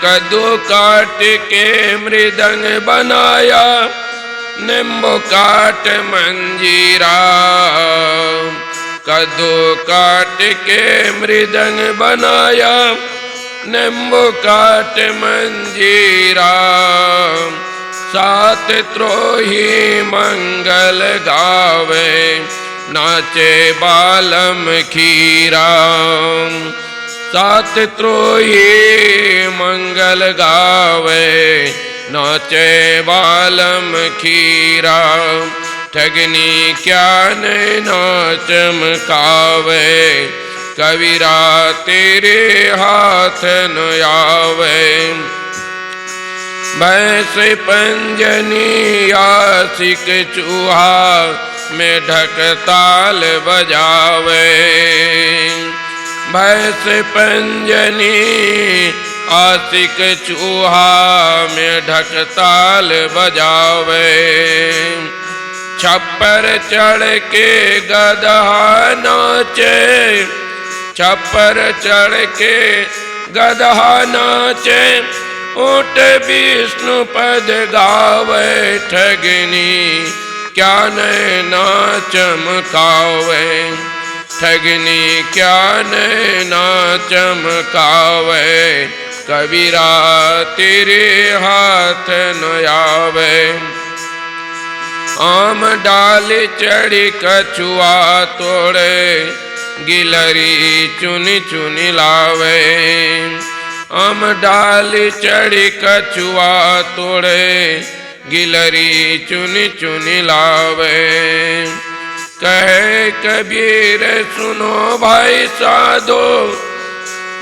कद्दू काट के मृदंग बनाया, नींबू काट मंजीरा। कद्दू काट के मृदंग बनाया, नींबू काट मंजीरा। सात त्रोही मंगल गावे, नाचे बालम खीरा। सात त्रोही मंगल गावे, नाचे बालम खीरा। ठगनी क्या नैना चमकावे, कबीरा तेरे हाथ न आवे। भैंस पंजनी आशिक चूहा, में ढक ताल बजावे। भैंस पंजनी आशिक चूहा, में ढक ताल बजावे। छप्पर चढ़ के गदहा नाचे, छप्पर चढ़ के गदहा नाचे। ऊँट विष्णु पद गावे, ठगनी क्या नैना चमकावे। ठगनी क्या नैना चमकावे, कबीरा तेरे हाथ न आवे। आम डाल चढ़ी कछुआ तोड़े, गिलहरी चुनी चुनी लावे। आम डाल चढ़ी कछुआ तोड़े, गिलहरी चुनी चुनी लावे। कहे कबीर सुनो भाई साधो,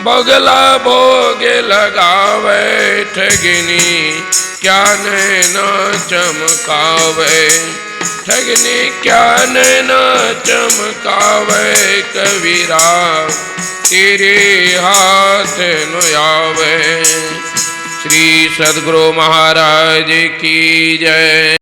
बगला भोग लगावे। ठगनी क्या नैना चमकावे, ठगनी क्या नैना चमकावे। कबीरा तेरे हाथ न आवे। श्री सद्गुरु महाराज की जय।